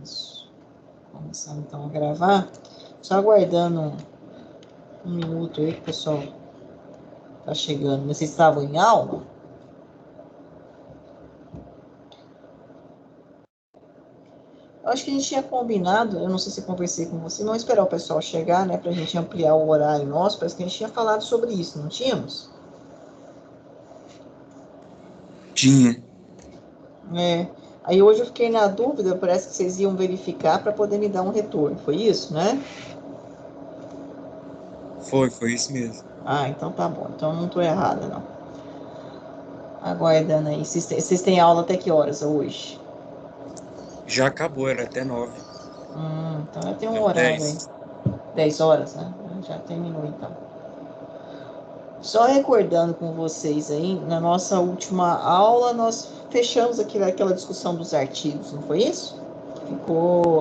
Isso. Começando então a gravar. Só aguardando um minuto aí que o pessoal tá chegando. Vocês estavam em aula? Eu acho que a gente tinha combinado, eu não sei se eu conversei com você, não esperar o pessoal chegar, né, pra gente ampliar o horário nosso. Parece que a gente tinha falado sobre isso, não tínhamos? Tinha. É. Aí hoje eu fiquei na dúvida, parece que vocês iam verificar para poder me dar um retorno. Foi isso, né? Foi isso mesmo. Ah, então tá bom. Então eu não estou errada, não. Aguardando aí. Vocês têm aula até que horas hoje? Já acabou, era até 9. Então já tem um Não, horário aí. 10. 10 horas, né? Já terminou então. Só recordando com vocês aí, na nossa última aula, nós fechamos aquela discussão dos artigos, não foi isso?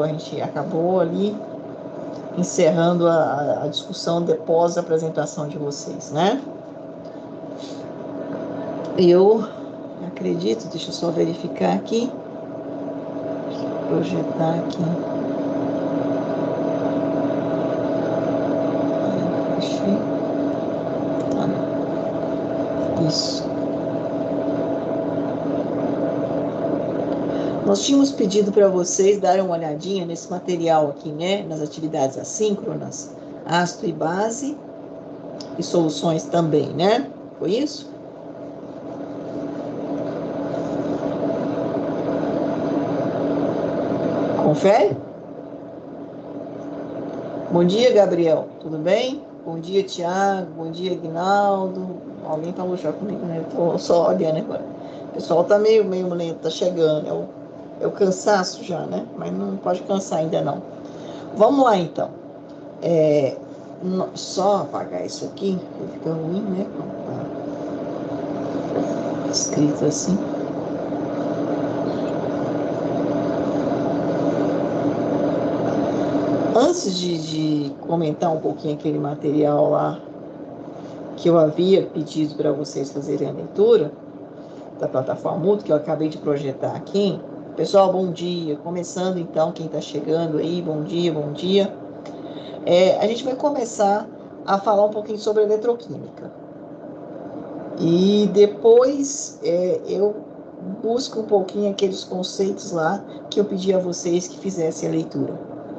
A gente acabou ali encerrando a discussão depois da apresentação de vocês, né? Eu acredito, deixa eu só verificar aqui, projetar aqui. Achei. Isso. Nós tínhamos pedido para vocês darem uma olhadinha nesse material aqui, né? Nas atividades assíncronas, ácido e base, e soluções também, né? Foi isso? Confere? Bom dia, Gabriel. Tudo bem? Bom dia, Tiago. Bom dia, Aguinaldo. Alguém falou já comigo, né? Eu tô só olhando agora. O pessoal tá meio lento, tá chegando. É o cansaço já, né? Mas não pode cansar ainda não. Vamos lá, então. Só apagar isso aqui, que fica ruim, né? Tá escrito assim. Antes de comentar um pouquinho aquele material lá que eu havia pedido para vocês fazerem a leitura da plataforma Moodle, que eu acabei de projetar aqui. Pessoal, bom dia. Começando então, quem está chegando aí, bom dia, bom dia. A gente vai começar a falar um pouquinho sobre eletroquímica. E depois eu busco um pouquinho aqueles conceitos lá que eu pedi a vocês que fizessem a leitura.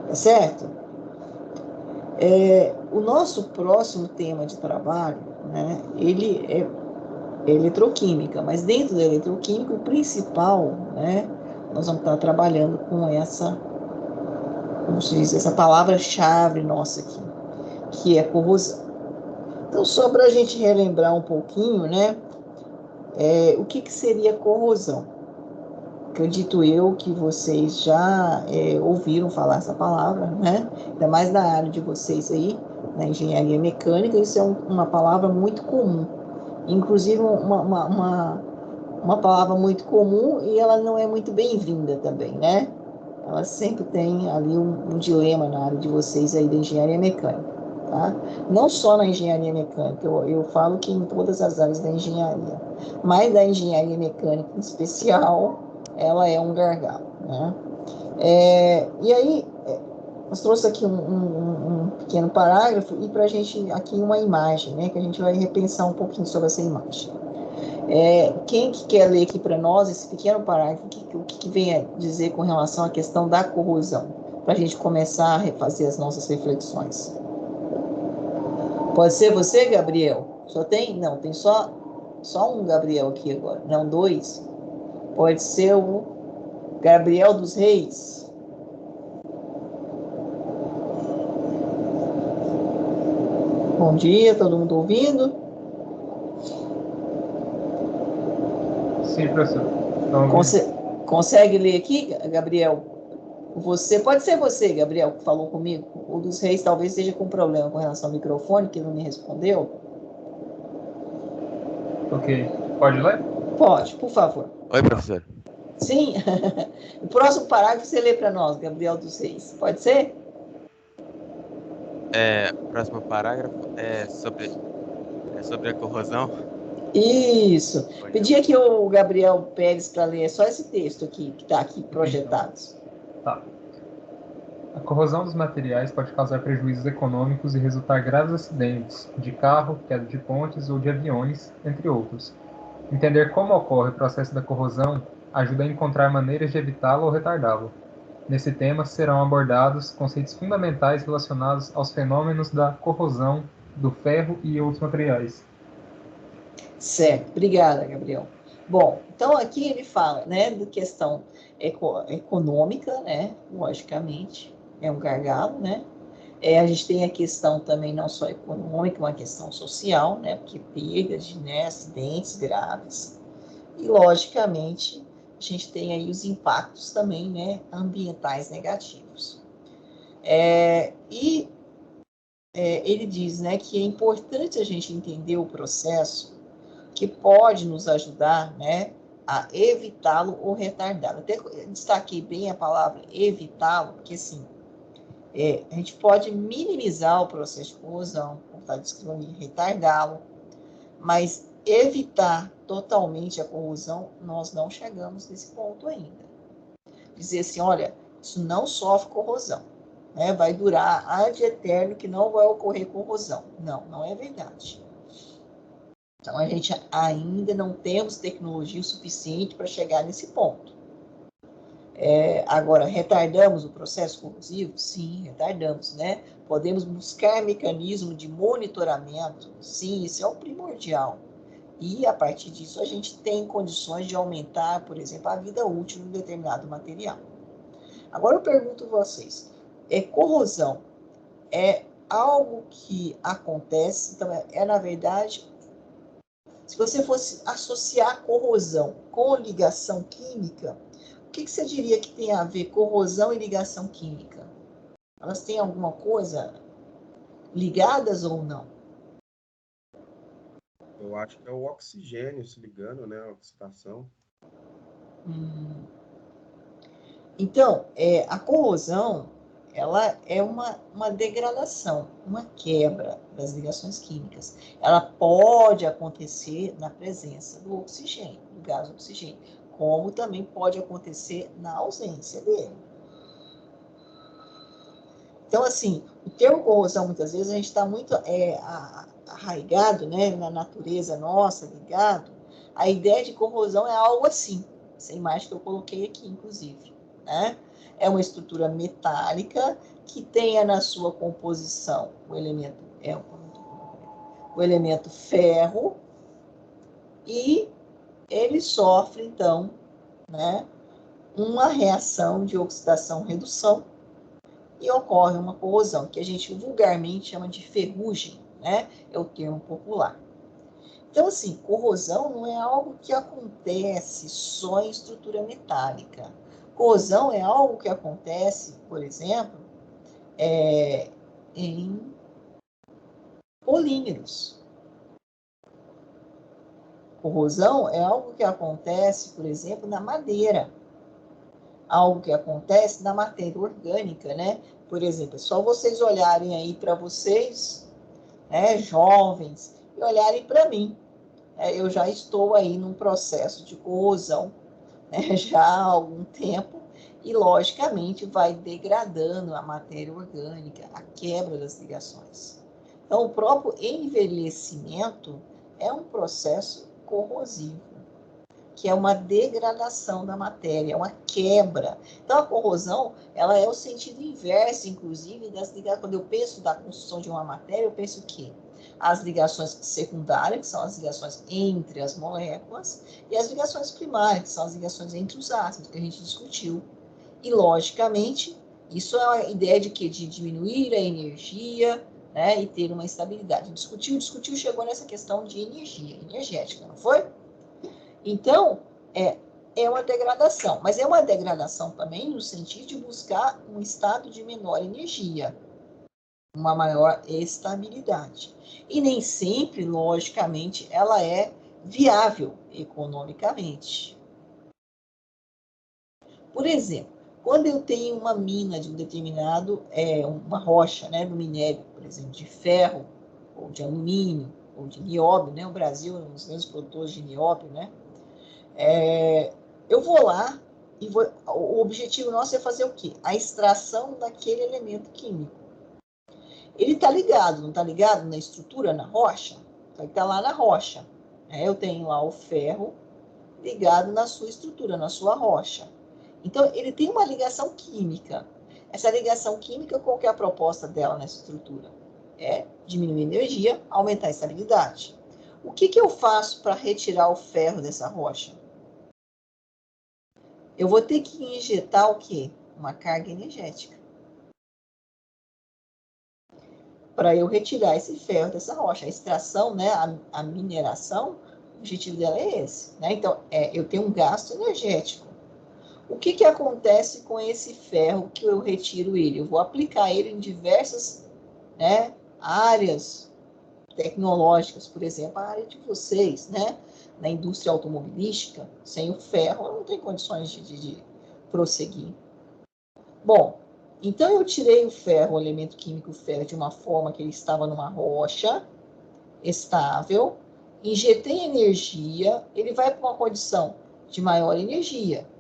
Tá certo? O nosso próximo tema de trabalho, né, ele é eletroquímica, mas dentro da eletroquímica, o principal, né, nós vamos estar trabalhando com essa, como se diz, essa palavra-chave nossa aqui, que é corrosão. Então, só para a gente relembrar um pouquinho, né, o que seria corrosão? Acredito eu que vocês já ouviram falar essa palavra, né? Ainda mais na área de vocês aí, na engenharia mecânica, isso é uma palavra muito comum. Inclusive, uma palavra muito comum e ela não é muito bem-vinda também, né? Ela sempre tem ali um dilema na área de vocês aí da engenharia mecânica, tá? Não só na engenharia mecânica, eu falo que em todas as áreas da engenharia, mas da engenharia mecânica em especial, ela é um gargalo, né? E aí, nós trouxe aqui um pequeno parágrafo e para a gente aqui uma imagem, né? Que a gente vai repensar um pouquinho sobre essa imagem. Quem que quer ler aqui para nós esse pequeno parágrafo, o que vem a dizer com relação à questão da corrosão, para a gente começar a refazer as nossas reflexões? Pode ser você, Gabriel? Só tem? Não, tem só um Gabriel aqui agora, não dois. Pode ser o Gabriel dos Reis. Bom dia, todo mundo ouvindo? Sim, professor. Consegue ler aqui, Gabriel? Você, pode ser você, Gabriel, que falou comigo. O dos Reis talvez esteja com problema com relação ao microfone, que não me respondeu. Ok. Pode ler? Pode, por favor. Oi, professor. Sim. O próximo parágrafo você lê para nós, Gabriel dos Reis. Pode ser? O próximo parágrafo é sobre a corrosão. Isso. Pedi aqui o Gabriel Pérez para ler só esse texto aqui, que está aqui projetado. Tá. A corrosão dos materiais pode causar prejuízos econômicos e resultar graves acidentes de carro, queda de pontes ou de aviões, entre outros. Entender como ocorre o processo da corrosão ajuda a encontrar maneiras de evitá-lo ou retardá-lo. Nesse tema serão abordados conceitos fundamentais relacionados aos fenômenos da corrosão do ferro e outros materiais. Certo, obrigada, Gabriel. Bom, então aqui ele fala, né, da questão econômica, né, logicamente, é um gargalo, né. A gente tem a questão também não só econômica, uma questão social, né, porque perdas, né, acidentes graves. E, logicamente, a gente tem aí os impactos também, né, ambientais negativos. Ele diz, né, que é importante a gente entender o processo que pode nos ajudar, né, a evitá-lo ou retardá-lo. Até destaquei bem a palavra evitá-lo, porque, assim, a gente pode minimizar o processo de corrosão, como está descrito ali, retardá-lo, mas evitar totalmente a corrosão, nós não chegamos nesse ponto ainda. Dizer assim, olha, isso não sofre corrosão, né? Vai durar ad eterno que não vai ocorrer corrosão. Não, não é verdade. Então, a gente ainda não temos tecnologia o suficiente para chegar nesse ponto. Agora, retardamos o processo corrosivo? Sim, retardamos, né? Podemos buscar mecanismo de monitoramento? Sim, isso é o primordial. E, a partir disso, a gente tem condições de aumentar, por exemplo, a vida útil de um determinado material. Agora, eu pergunto a vocês, corrosão é algo que acontece, então, na verdade, se você fosse associar corrosão com ligação química, o que você diria que tem a ver corrosão e ligação química? Elas têm alguma coisa ligadas ou não? Eu acho que é o oxigênio se ligando, né? A oxidação. Então, a corrosão, ela é uma degradação, uma quebra das ligações químicas. Ela pode acontecer na presença do oxigênio, do gás oxigênio, como também pode acontecer na ausência dele. Então, assim, o termo corrosão, muitas vezes, a gente está muito arraigado, né, na natureza nossa, ligado. A ideia de corrosão é algo assim, essa imagem que eu coloquei aqui, inclusive, né? É uma estrutura metálica que tenha na sua composição o elemento ferro e ele sofre, então, né, uma reação de oxidação-redução e ocorre uma corrosão, que a gente vulgarmente chama de ferrugem, né? É o termo popular. Então, assim, corrosão não é algo que acontece só em estrutura metálica. Corrosão é algo que acontece, por exemplo, em polímeros. Corrosão é algo que acontece, por exemplo, na madeira. Algo que acontece na matéria orgânica, né? Por exemplo, é só vocês olharem aí para vocês, né, jovens, e olharem para mim. Eu já estou aí num processo de corrosão, né, já há algum tempo, e logicamente vai degradando a matéria orgânica, a quebra das ligações. Então, o próprio envelhecimento é um processo corrosivo, que é uma degradação da matéria, é uma quebra. Então, a corrosão, ela é o sentido inverso, inclusive, das ligações. Quando eu penso da construção de uma matéria, eu penso o quê? As ligações secundárias, que são as ligações entre as moléculas, e as ligações primárias, que são as ligações entre os átomos, que a gente discutiu. E, logicamente, isso é a ideia de quê? De diminuir a energia, né, e ter uma estabilidade. Discutiu, chegou nessa questão de energia, energética, não foi? Então, é uma degradação, mas é uma degradação também no sentido de buscar um estado de menor energia, uma maior estabilidade. E nem sempre, logicamente, ela é viável economicamente. Por exemplo, quando eu tenho uma mina de um determinado, uma rocha, né, do minério, por exemplo, de ferro, ou de alumínio, ou de nióbio, né? O Brasil é um dos grandes produtores de nióbio, né? Eu vou lá O objetivo nosso é fazer o quê? A extração daquele elemento químico. Ele está ligado, não está ligado na estrutura, na rocha? Então, ele está lá na rocha. Eu tenho lá o ferro ligado na sua estrutura, na sua rocha. Então, ele tem uma ligação química. Essa ligação química, qual que é a proposta dela nessa estrutura? É diminuir a energia, aumentar a estabilidade. O que eu faço para retirar o ferro dessa rocha? Eu vou ter que injetar o quê? Uma carga energética. Para eu retirar esse ferro dessa rocha. A extração, né, a mineração, o objetivo dela é esse. Né? Então, eu tenho um gasto energético. O que acontece com esse ferro que eu retiro ele? Eu vou aplicar ele em diversas, né, áreas tecnológicas, por exemplo, a área de vocês, né? Na indústria automobilística, sem o ferro, não tem condições de prosseguir. Bom, então eu tirei o ferro, o elemento químico ferro, de uma forma que ele estava numa rocha estável, injetei energia, ele vai para uma condição de maior energia.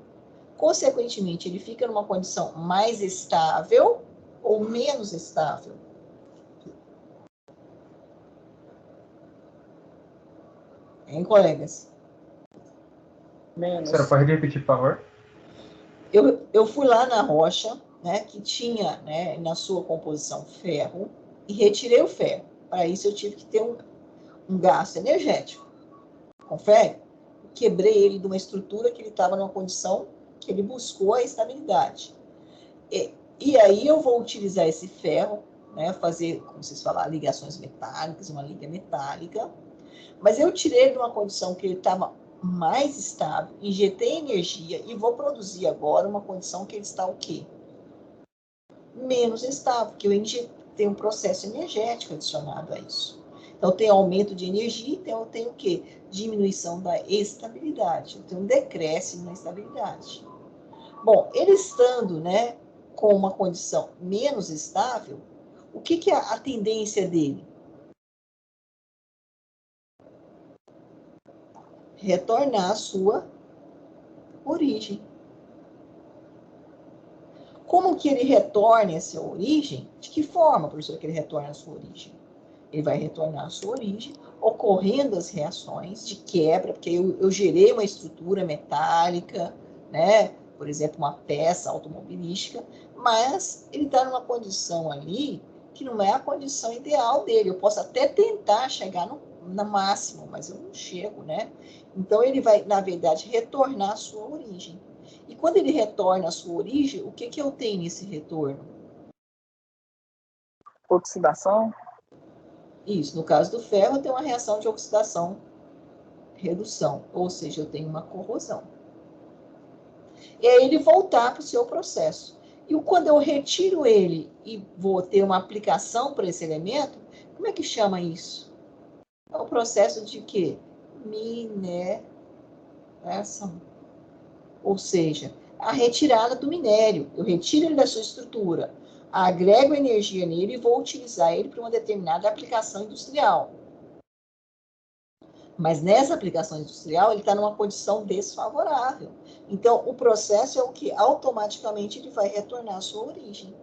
Consequentemente, ele fica numa condição mais estável ou menos estável? Hein, colegas? A senhora pode repetir, por favor? Eu fui lá na rocha, né, que tinha, né, na sua composição ferro, e retirei o ferro. Para isso, eu tive que ter um gasto energético. Confere? Quebrei ele de uma estrutura que ele estava numa condição que ele buscou a estabilidade. E aí eu vou utilizar esse ferro, né, fazer, como vocês falaram, ligações metálicas, uma liga metálica, mas eu tirei de uma condição que ele estava mais estável, injetei energia e vou produzir agora uma condição que ele está o quê? Menos estável, que eu injetei um processo energético adicionado a isso. Então, tem aumento de energia, então eu tenho o quê? Diminuição da estabilidade. Eu tenho um decréscimo na estabilidade. Bom, ele estando, né, com uma condição menos estável, o que é a tendência dele? Retornar à sua origem. Como que ele retorna à sua origem? De que forma, professor, que ele retorna à sua origem? Ele vai retornar à sua origem, ocorrendo as reações de quebra, porque eu gerei uma estrutura metálica, né? Por exemplo, uma peça automobilística, mas ele está numa condição ali que não é a condição ideal dele. Eu posso até tentar chegar no máximo, mas eu não chego, né? Então, ele vai, na verdade, retornar à sua origem. E quando ele retorna à sua origem, o que eu tenho nesse retorno? Oxidação? Isso, no caso do ferro, tem uma reação de oxidação, redução, ou seja, eu tenho uma corrosão. E aí ele voltar para o seu processo. E quando eu retiro ele e vou ter uma aplicação para esse elemento, como é que chama isso? É o processo de quê? Mineração. Ou seja, a retirada do minério. Eu retiro ele da sua estrutura, agrego energia nele e vou utilizar ele para uma determinada aplicação industrial. Mas nessa aplicação industrial, ele está numa condição desfavorável. Então, o processo é o que automaticamente ele vai retornar à sua origem.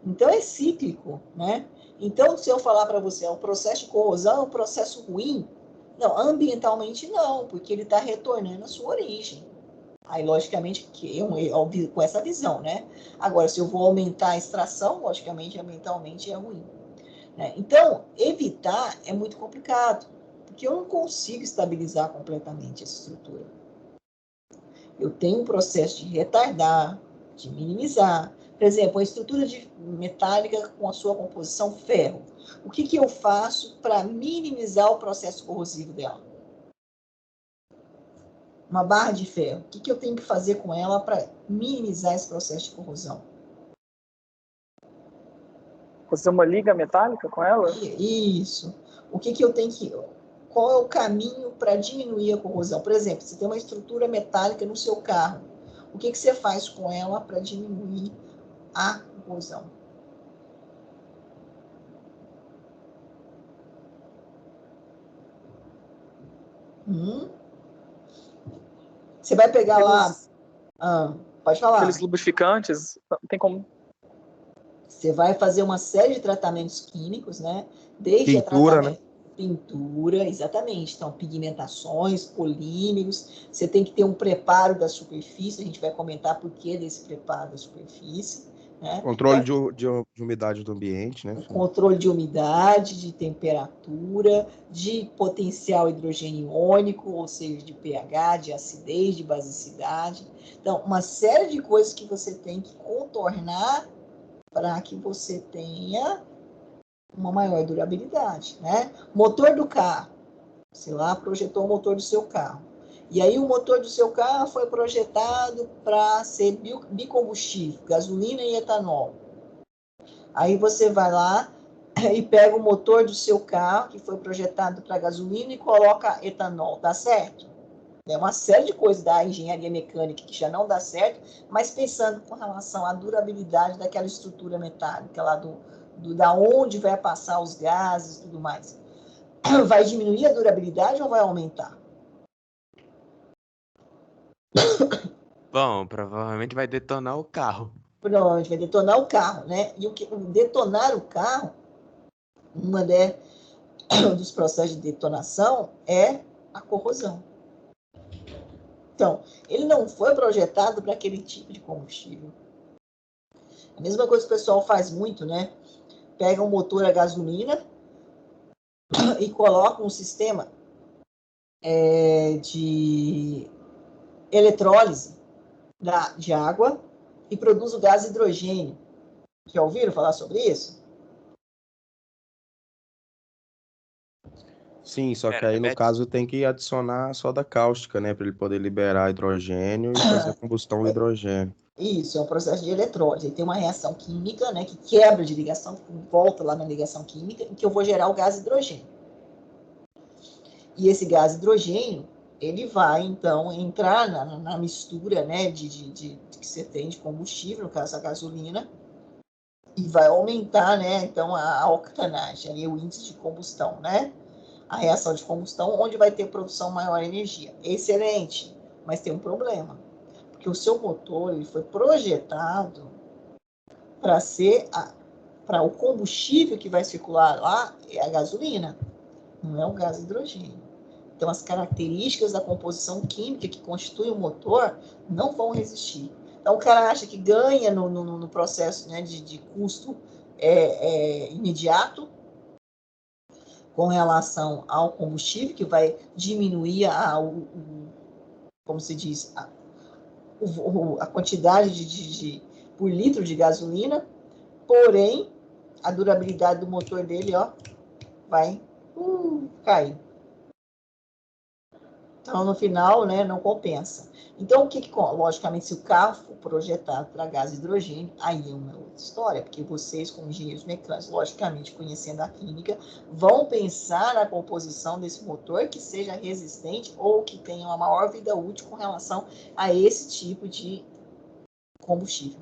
Então, é cíclico, né? Então, se eu falar para você, o processo de corrosão é um processo ruim, não, ambientalmente não, porque ele está retornando à sua origem. Aí, logicamente, que com essa visão, né? Agora, se eu vou aumentar a extração, logicamente, ambientalmente é ruim. Então, evitar é muito complicado, porque eu não consigo estabilizar completamente essa estrutura. Eu tenho um processo de retardar, de minimizar. Por exemplo, a estrutura metálica com a sua composição ferro. O que eu faço para minimizar o processo corrosivo dela? Uma barra de ferro. O que eu tenho que fazer com ela para minimizar esse processo de corrosão? Fazer uma liga metálica com ela? Isso. O que eu tenho que... Qual é o caminho para diminuir a corrosão? Por exemplo, você tem uma estrutura metálica no seu carro. O que você faz com ela para diminuir a corrosão? Você vai pegar lá... Aqueles, Pode falar. aqueles lubrificantes, não tem como. Você vai fazer uma série de tratamentos químicos, né? Desde Pintura, né? Pintura, exatamente. Então, pigmentações, polímeros. Você tem que ter um preparo da superfície. A gente vai comentar por que desse preparo da superfície. Né? Controle de umidade do ambiente, né? O controle de umidade, de temperatura, de potencial hidrogênio iônico, ou seja, de pH, de acidez, de basicidade. Então, uma série de coisas que você tem que contornar para que você tenha uma maior durabilidade, né? Motor do carro. Você lá projetou o motor do seu carro. E aí o motor do seu carro foi projetado para ser bicombustível, gasolina e etanol. Aí você vai lá e pega o motor do seu carro, que foi projetado para gasolina, e coloca etanol. Dá certo? É uma série de coisas da engenharia mecânica que já não dá certo, mas pensando com relação à durabilidade daquela estrutura metálica, lá da onde vai passar os gases e tudo mais. Vai diminuir a durabilidade ou vai aumentar? Bom, provavelmente vai detonar o carro. Provavelmente vai detonar o carro, né? E detonar o carro, uma dos processos de detonação é a corrosão. Então, ele não foi projetado para aquele tipo de combustível. A mesma coisa que o pessoal faz muito, né? Pega um motor a gasolina e coloca um sistema de eletrólise de água e produz o gás hidrogênio. Já ouviram falar sobre isso? Sim, só que aí no caso tem que adicionar soda cáustica, né? Para ele poder liberar hidrogênio e fazer a combustão do hidrogênio. Isso, é um processo de eletrólise. Ele tem uma reação química, né, que quebra de ligação, volta lá na ligação química, em que eu vou gerar o gás hidrogênio. E esse gás hidrogênio, ele vai, então, entrar na mistura, né, que você tem de combustível, no caso a gasolina, e vai aumentar, né, então, a octanagem, ali, o índice de combustão, né? A reação de combustão, onde vai ter produção maior energia. Excelente, mas tem um problema. Porque o seu motor ele foi projetado para ser para o combustível que vai circular lá é a gasolina, não é o gás hidrogênio. Então, as características da composição química que constitui o motor não vão resistir. Então, o cara acha que ganha no processo, né, de custo imediato com relação ao combustível, que vai diminuir como se diz, a quantidade por litro de gasolina, porém, a durabilidade do motor dele, ó, vai cair. Então, no final, né, não compensa. Então, logicamente, se o carro for projetado para gás hidrogênio, aí é uma outra história, porque vocês, como engenheiros mecânicos, logicamente, conhecendo a química, vão pensar na composição desse motor que seja resistente ou que tenha uma maior vida útil com relação a esse tipo de combustível.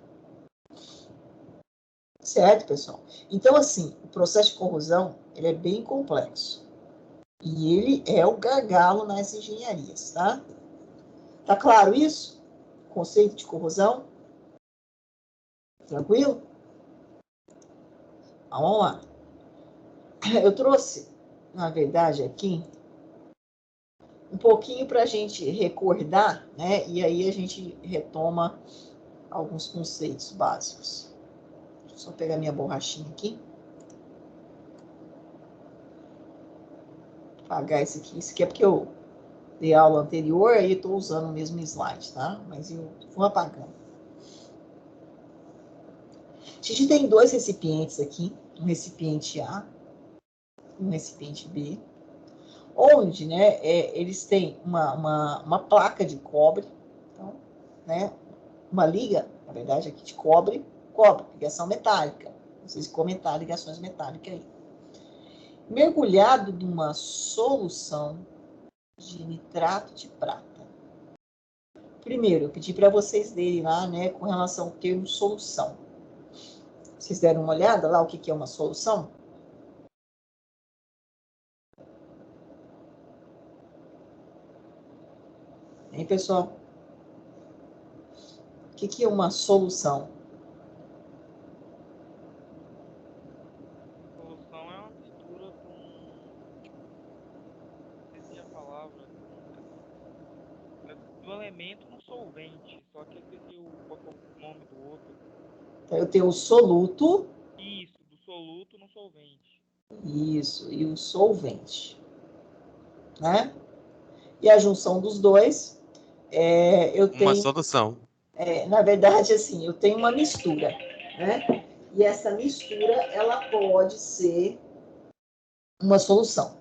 Certo, pessoal? Então, assim, o processo de corrosão, ele é bem complexo. E ele é o gargalo nas engenharias, tá? Tá claro isso? Conceito de corrosão? Tranquilo? Vamos lá. Eu trouxe, na verdade, aqui, um pouquinho para a gente recordar, né? E aí a gente retoma alguns conceitos básicos. Deixa eu só pegar minha borrachinha aqui. Apagar esse aqui. Isso aqui é porque eu dei aula anterior, aí estou usando o mesmo slide, tá? Mas eu vou apagando. A gente tem dois recipientes aqui, um recipiente A e um recipiente B, onde, né, eles têm uma placa de cobre, então, né, uma liga, na verdade, aqui de cobre, ligação metálica. Vocês comentaram ligações metálicas aí. Mergulhado numa solução de nitrato de prata. Primeiro, eu pedi para vocês lerem lá, né, com relação ao termo solução. Vocês deram uma olhada lá o que é uma solução? Hein, pessoal? que é uma solução? Solução é uma mistura com. Esqueci a palavra. Do elemento no solvente. Só que eu esqueci qual que é o nome do outro. Então, eu tenho o soluto. Isso, do soluto no solvente. Isso, e o solvente. Né? E a junção dos dois, eu tenho... Uma solução. Na verdade, assim, eu tenho uma mistura, né? E essa mistura, ela pode ser uma solução.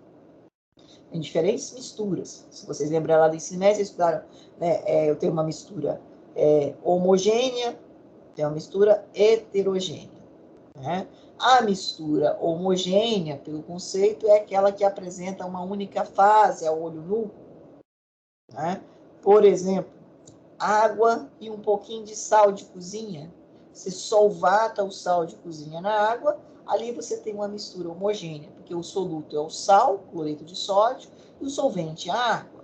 Tem diferentes misturas. Se vocês lembrarem lá do ensino médio, vocês estudaram, né? Eu tenho uma mistura homogênea, tem uma mistura heterogênea, né? A mistura homogênea, pelo conceito, é aquela que apresenta uma única fase a olho nu, né? Por exemplo, água e um pouquinho de sal de cozinha. Você solvata o sal de cozinha na água, ali você tem uma mistura homogênea, porque o soluto é o sal, cloreto de sódio, e o solvente é a água.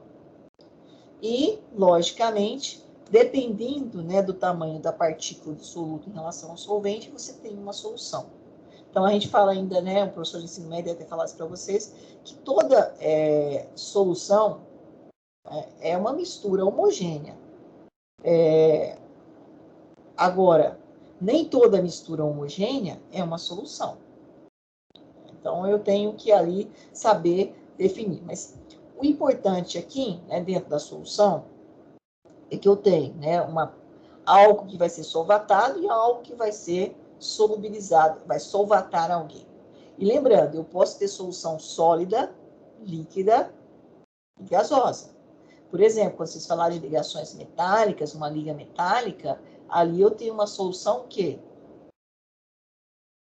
E, logicamente, dependendo, né, do tamanho da partícula do soluto em relação ao solvente, você tem uma solução. Então, a gente fala ainda, né, o professor de ensino médio deve ter falado isso para vocês, que toda solução é uma mistura homogênea. Agora, nem toda mistura homogênea é uma solução. Então, eu tenho que ali saber definir. Mas o importante aqui, né, dentro da solução, é que eu tenho, né, algo que vai ser solvatado e algo que vai ser solubilizado, vai solvatar alguém. E lembrando, eu posso ter solução sólida, líquida e gasosa. Por exemplo, quando vocês falarem de ligações metálicas, uma liga metálica, ali eu tenho uma solução que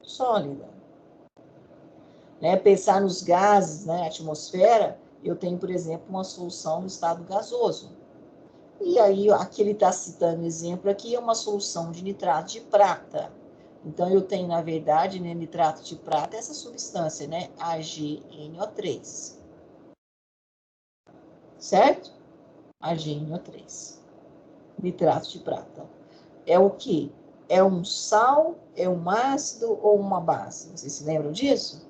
sólida. Né? Pensar nos gases, né, atmosfera, eu tenho, por exemplo, uma solução no estado gasoso. E aí, aqui ele está citando exemplo aqui, é uma solução de nitrato de prata. Então, eu tenho, na verdade, né, nitrato de prata, essa substância, né, AgNO3. Certo? AgNO3. Nitrato de prata. É o quê? É um sal, é um ácido ou uma base? Vocês se lembram disso?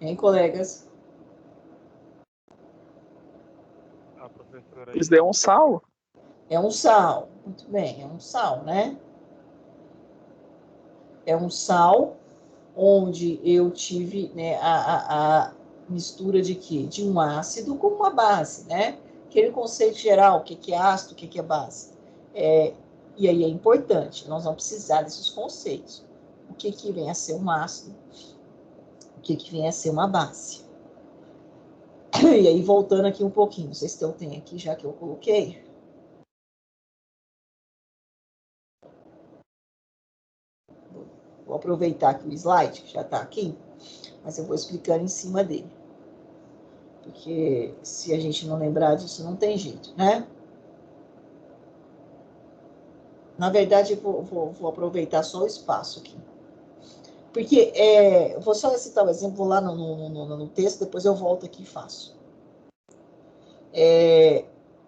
Hein, colegas? A professora Isso daí é um sal? É um sal. Muito bem, é um sal, né? É um sal onde eu tive, né, a mistura de quê? De um ácido com uma base, né? Aquele conceito geral, o que é ácido, o que é base. E aí é importante, nós vamos precisar desses conceitos. O que vem a ser um ácido, o que vem a ser uma base. E aí, voltando aqui um pouquinho, não sei se eu tenho aqui, já que eu coloquei. Vou aproveitar aqui o slide, que já está aqui, mas eu vou explicando em cima dele. Porque se a gente não lembrar disso, não tem jeito, né? Na verdade, eu vou aproveitar só o espaço aqui. Porque, eu vou só citar o exemplo, vou lá no texto, depois eu volto aqui e faço.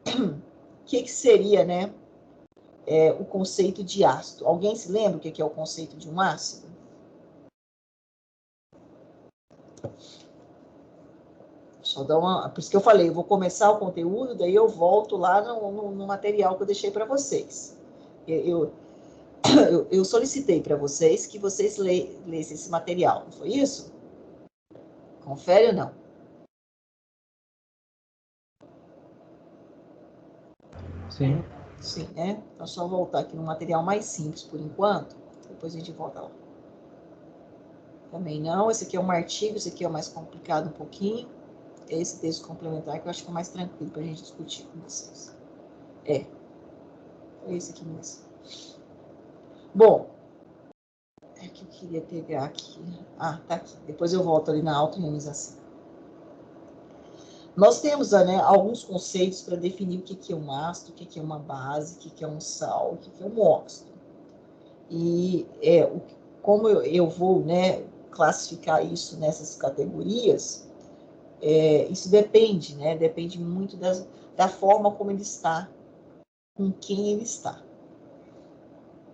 O que seria, né, o conceito de ácido? Alguém se lembra o que é o conceito de um ácido? Só dar uma... Por isso que eu falei, eu vou começar o conteúdo, daí eu volto lá no material que eu deixei para vocês. Eu solicitei para vocês que vocês lessem esse material, não foi isso? Confere ou não? Sim. Sim, né? Então, só voltar aqui no material mais simples por enquanto, depois a gente volta lá. Também não, esse aqui é um artigo, esse aqui é o mais complicado um pouquinho. Esse texto complementar que eu acho que é mais tranquilo para a gente discutir com vocês. É esse aqui mesmo. Bom, é que eu queria pegar aqui. Ah, tá aqui. Depois eu volto ali na autoionização. Nós temos, né, alguns conceitos para definir o que é um ácido, o que é uma base, o que é um sal, o que é um óxido. E como eu vou, né, classificar isso nessas categorias, Isso depende, né? Depende muito da forma como ele está, com quem ele está.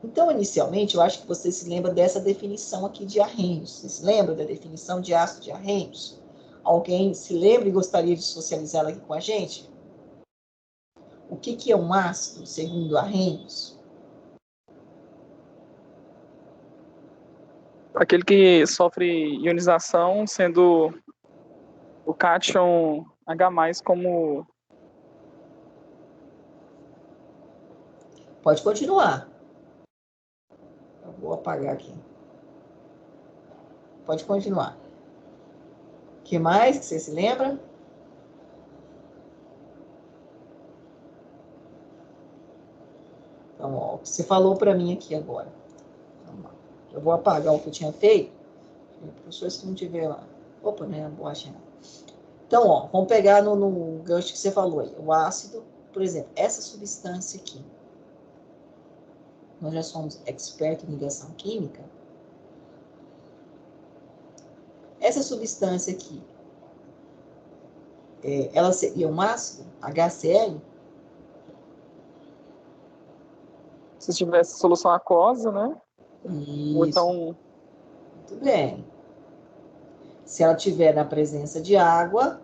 Então, inicialmente, eu acho que você se lembra dessa definição aqui de Arrhenius. Você se lembra da definição de ácido de Arrhenius? Alguém se lembra e gostaria de socializá-la aqui com a gente? O que é um ácido, segundo Arrhenius? Aquele que sofre ionização, sendo o cátion H+, como... Pode continuar. Eu vou apagar aqui. Pode continuar. O que mais que você se lembra? Então, ó, o que você falou para mim aqui agora. Eu vou apagar o que eu tinha feito. Professor, se não tiver lá. Opa, né? A borracha. Então, ó, vamos pegar no gancho que você falou aí. O ácido, por exemplo, essa substância aqui. Nós já somos expertos em ligação química. Essa substância aqui, ela seria um ácido, HCl? Se tivesse solução aquosa, né? Isso. Ou então... Muito bem. Se ela tiver na presença de água,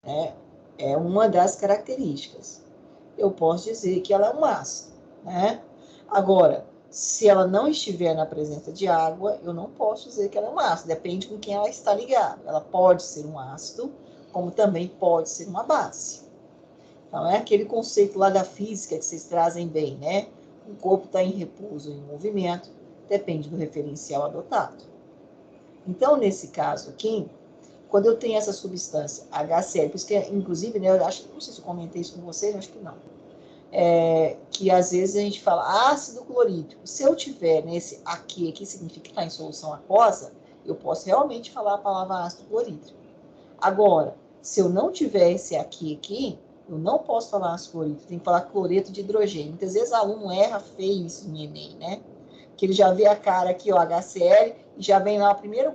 né, é uma das características. Eu posso dizer que ela é um ácido, né? Agora, se ela não estiver na presença de água, eu não posso dizer que ela é um ácido. Depende com quem ela está ligada. Ela pode ser um ácido, como também pode ser uma base. Então, é aquele conceito lá da física que vocês trazem bem, né? O corpo está em repouso ou em movimento, depende do referencial adotado. Então, nesse caso aqui, quando eu tenho essa substância HCl, por isso que, inclusive, né, eu acho, não sei se eu comentei isso com vocês, acho que não, que às vezes a gente fala ácido clorídrico. Se eu tiver nesse aqui significa que está em solução aquosa, eu posso realmente falar a palavra ácido clorídrico. Agora, se eu não tiver esse aqui, eu não posso falar ácido clorídrico, tem que falar cloreto de hidrogênio. Muitas vezes o aluno erra feio isso no Enem, né? Que ele já vê a cara aqui, ó, HCl, e já vem lá o primeiro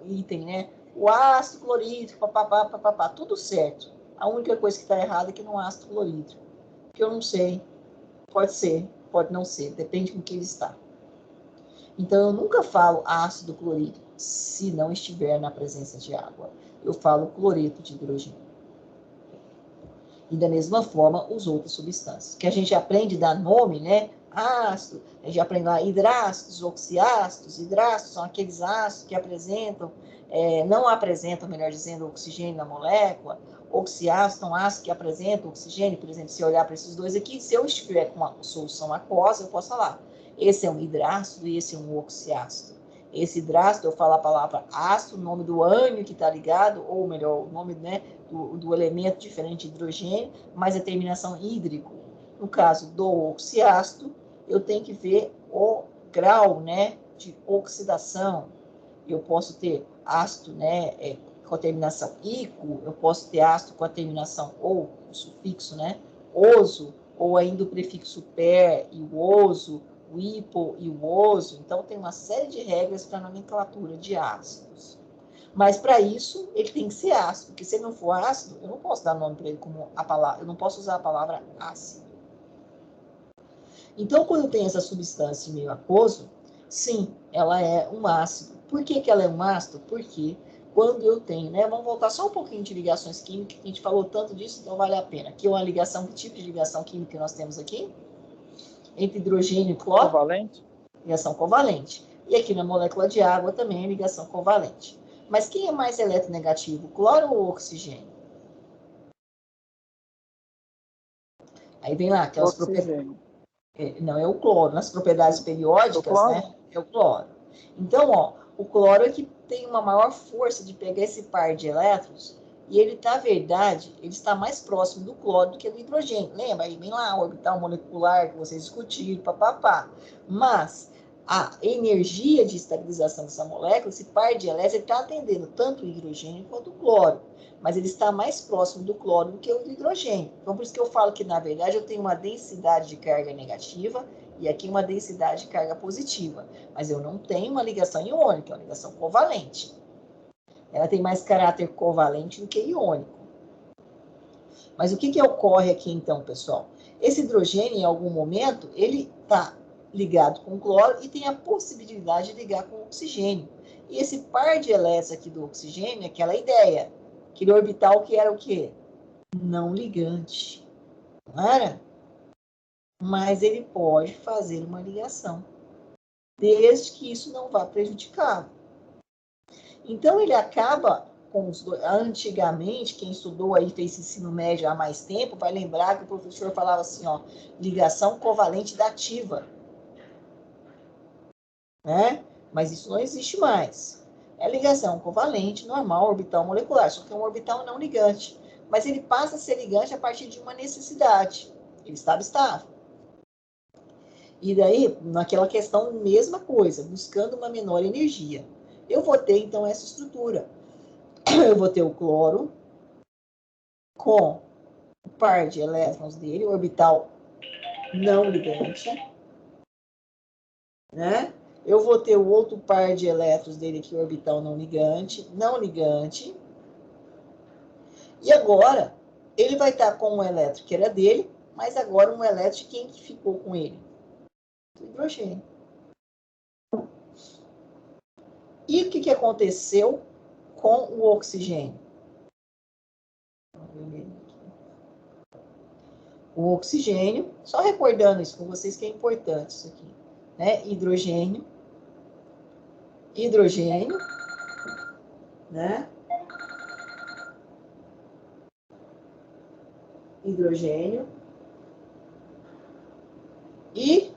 item, né? O ácido clorídrico, papapá, tudo certo. A única coisa que está errada é que não é ácido clorídrico. Que eu não sei. Pode ser, pode não ser, depende com que ele está. Então, eu nunca falo ácido clorídrico se não estiver na presença de água. Eu falo cloreto de hidrogênio. E da mesma forma, os outras substâncias. Que a gente aprende a dar nome, né? Ácido, a gente aprende lá hidrácidos, oxiácidos. Hidrácidos são aqueles ácidos que apresentam, não apresentam, melhor dizendo, oxigênio na molécula. Oxiácidos são ácidos que apresentam oxigênio. Por exemplo, se eu olhar para esses dois aqui, se eu estiver com uma solução aquosa, eu posso falar, esse é um hidrácido e esse é um oxiácido. Esse hidrácido, eu falo a palavra ácido, o nome do ânion que está ligado, ou melhor, o nome, né, do elemento diferente de hidrogênio, mais a terminação hídrico. No caso do oxiácido, eu tenho que ver o grau, né, de oxidação. Eu posso ter ácido, né, com a terminação ico, eu posso ter ácido com a terminação ou, o sufixo, né, oso, ou ainda o prefixo per e o oso, o hipo e o oso. Então, tem uma série de regras para a nomenclatura de ácidos. Mas, para isso, ele tem que ser ácido, porque se ele não for ácido, eu não posso dar nome para ele como a palavra, eu não posso usar a palavra ácido. Então, quando eu tenho essa substância em meio aquoso, sim, ela é um ácido. Por que ela é um ácido? Porque quando eu tenho, né, vamos voltar só um pouquinho de ligações químicas, que a gente falou tanto disso, então vale a pena. Aqui é uma ligação, que tipo de ligação química que nós temos aqui? Entre hidrogênio e cloro? Covalente? Ligação covalente. E aqui na molécula de água também é ligação covalente. Mas quem é mais eletronegativo, cloro ou oxigênio? Aí vem lá, aquelas propriedades. Não, é o cloro. Nas propriedades periódicas, né? É o cloro. Então, ó, o cloro é que tem uma maior força de pegar esse par de elétrons e ele, na verdade, ele está mais próximo do cloro do que do hidrogênio. Lembra? Aí vem lá o orbital molecular que vocês discutiram, papapá. Mas a energia de estabilização dessa molécula, esse par de elétrons, ele está atendendo tanto o hidrogênio quanto o cloro. Mas ele está mais próximo do cloro do que o do hidrogênio. Então, por isso que eu falo que, na verdade, eu tenho uma densidade de carga negativa e aqui uma densidade de carga positiva. Mas eu não tenho uma ligação iônica, é uma ligação covalente. Ela tem mais caráter covalente do que iônico. Mas o que ocorre aqui então, pessoal? Esse hidrogênio, em algum momento, ele está ligado com o cloro e tem a possibilidade de ligar com o oxigênio. E esse par de elétrons aqui do oxigênio é aquela ideia. Aquele orbital que era o quê? Não ligante. Não era? Mas ele pode fazer uma ligação, desde que isso não vá prejudicá-lo. Então, ele acaba com os dois. Antigamente, quem estudou aí, fez ensino médio há mais tempo, vai lembrar que o professor falava assim, ó, ligação covalente dativa. Né? Mas isso não existe mais. É ligação covalente, normal, orbital molecular, só que é um orbital não ligante. Mas ele passa a ser ligante a partir de uma necessidade. Ele estava estável. E daí, naquela questão, mesma coisa, buscando uma menor energia. Eu vou ter, então, essa estrutura. Eu vou ter o cloro com o par de elétrons dele, o orbital não ligante, né? Eu vou ter o outro par de elétrons dele aqui, o orbital não ligante. E agora, ele vai estar com um elétron que era dele, mas agora um elétron de quem que ficou com ele? Do hidrogênio. E o que aconteceu com o oxigênio? O oxigênio, só recordando isso com vocês que é importante isso aqui, né? Hidrogênio, né? Hidrogênio. E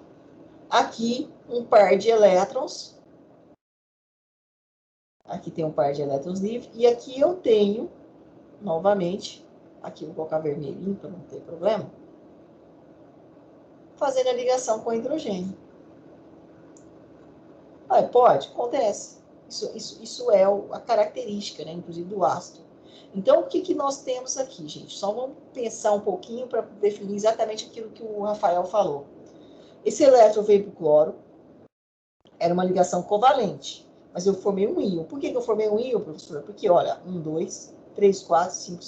aqui um par de elétrons. Aqui tem um par de elétrons livres. E aqui eu tenho, novamente, aqui vou colocar vermelhinho para não ter problema, fazendo a ligação com o hidrogênio. Pode, acontece. Isso é a característica, né, inclusive, do ácido. Então, o que nós temos aqui, gente? Só vamos pensar um pouquinho para definir exatamente aquilo que o Rafael falou. Esse elétron veio para o cloro, era uma ligação covalente, mas eu formei um íon. Por que eu formei um íon, professor? Porque, olha, 1, 2, 3, 4, 5,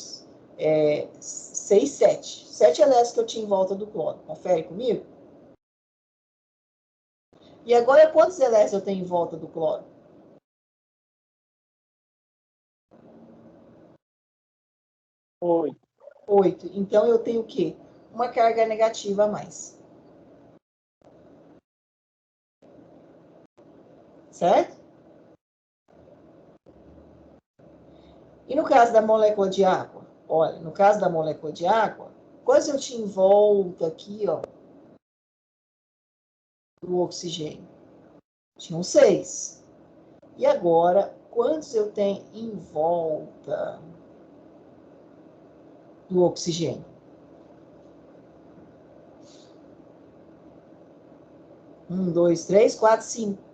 6, 7. 7 elétrons que eu tinha em volta do cloro. Confere comigo? E agora, quantos elétrons eu tenho em volta do cloro? 8. Então, eu tenho o quê? Uma carga negativa a mais. Certo? E no caso da molécula de água? Olha, no caso da molécula de água, quantos eu tinha em volta aqui, ó, do oxigênio? Tinham 6. E agora, quantos eu tenho em volta do oxigênio? 1, 2, 3, 4, 5.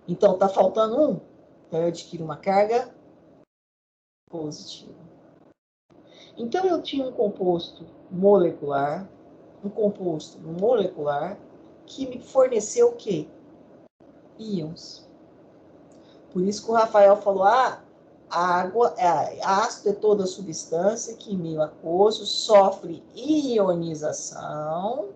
Então, está faltando 1. Então, eu adquiro uma carga positiva. Então, eu tinha um composto molecular que me forneceu o quê? Íons. Por isso que o Rafael falou, ácido é toda substância que, em meio aquoso, sofre ionização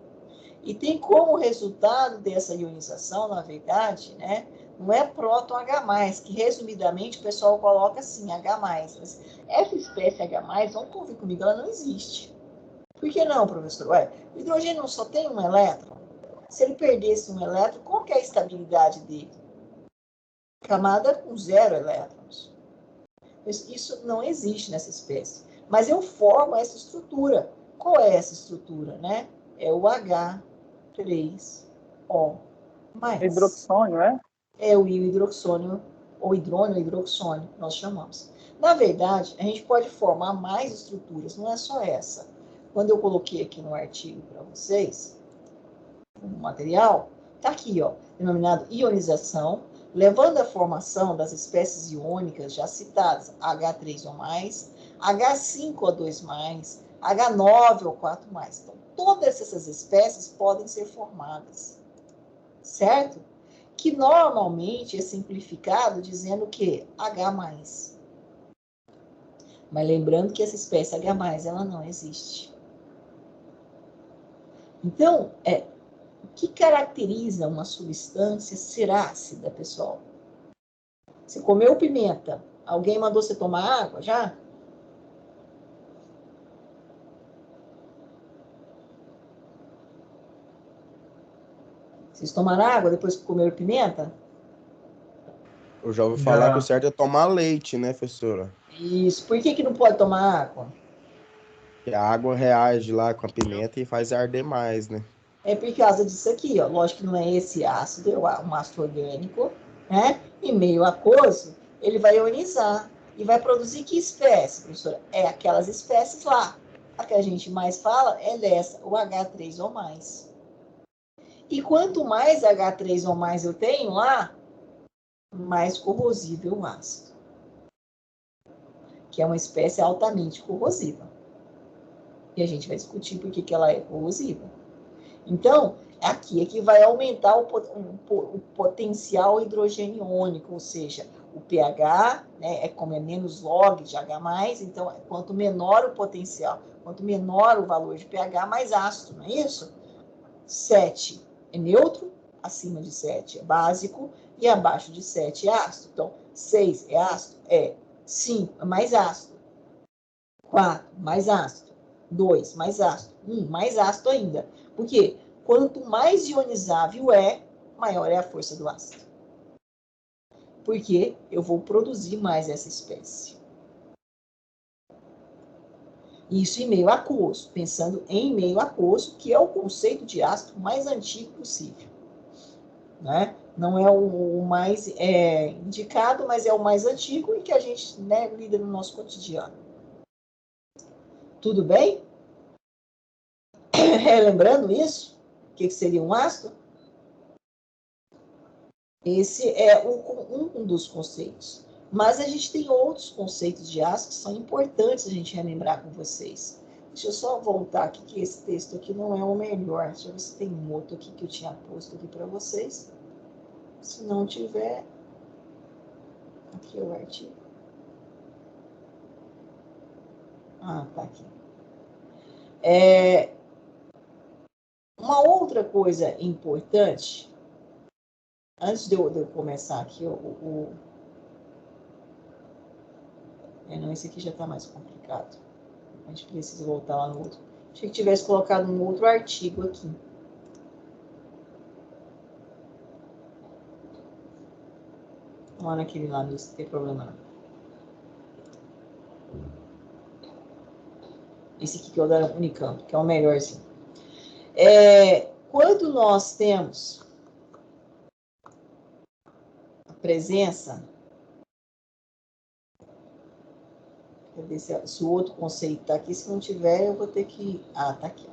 e tem como resultado dessa ionização, na verdade, né, não é próton H+, que resumidamente o pessoal coloca assim, H+. Mas essa espécie H+, vamos convir comigo, ela não existe. Por que não, professor? O hidrogênio só tem um elétron? Se ele perdesse um elétron, qual que é a estabilidade dele? Camada com 0 elétrons. Isso não existe nessa espécie. Mas eu formo essa estrutura. Qual é essa estrutura, né? É o H3O+. Hidroxônio, é? É o íon hidroxônio, ou hidrônio hidroxônio, nós chamamos. Na verdade, a gente pode formar mais estruturas, não é só essa. Quando eu coloquei aqui no artigo para vocês, no material, está aqui, ó, denominado ionização, levando à formação das espécies iônicas já citadas, H3O+, H5O2+, H9O4+. Então, todas essas espécies podem ser formadas, certo? Que normalmente é simplificado dizendo que H+. Mas lembrando que essa espécie H+, ela não existe. Então, o que caracteriza uma substância ser ácida, pessoal? Você comeu pimenta. Alguém mandou você tomar água já? Vocês tomaram água depois que comeram pimenta? Eu já ouvi falar que o certo é tomar leite, né, professora? Isso. Por que não pode tomar água? Que a água reage lá com a pimenta e faz arder mais, né? É por causa disso aqui, ó. Lógico que não é esse ácido, é um ácido orgânico, né? E meio aquoso, ele vai ionizar e vai produzir que espécie, professora? É aquelas espécies lá. A que a gente mais fala é dessa, o H3 ou mais. E quanto mais H3 ou mais eu tenho lá, mais corrosivo o ácido. Que é uma espécie altamente corrosiva. E a gente vai discutir por que ela é corrosiva. Então, aqui é que vai aumentar o potencial hidrogeniônico, ou seja, o pH, né, como é menos log de H+, então, quanto menor o potencial, quanto menor o valor de pH, mais ácido, não é isso? 7 é neutro, acima de 7 é básico, e abaixo de 7 é ácido. Então, 6 é ácido? 5 é mais ácido. 4, mais ácido. 2, mais ácido. 1, mais ácido ainda. Por quê? Quanto mais ionizável maior é a força do ácido. Porque eu vou produzir mais essa espécie. Isso em meio aquoso, pensando em meio aquoso, que é o conceito de ácido mais antigo possível. Né? Não é o mais indicado, mas é o mais antigo e que a gente, né, lida no nosso cotidiano. Tudo bem? Relembrando isso, o que seria um ácido? Esse é um dos conceitos. Mas a gente tem outros conceitos de ácido que são importantes a gente relembrar com vocês. Deixa eu só voltar aqui, que esse texto aqui não é o melhor. Deixa eu ver se tem um outro aqui que eu tinha posto aqui para vocês. Se não tiver, aqui é o artigo. Ah, tá aqui. Uma outra coisa importante, antes de eu começar aqui, não, esse aqui já está mais complicado. A gente precisa voltar lá no outro. Achei que tivesse colocado um outro artigo aqui. Lá naquele lá, não tem problema não. Esse aqui que é o da Unicamp, que é o melhorzinho. Quando nós temos a presença, quer ver se o outro conceito está aqui, se não tiver, eu vou ter que... Ah, está aqui.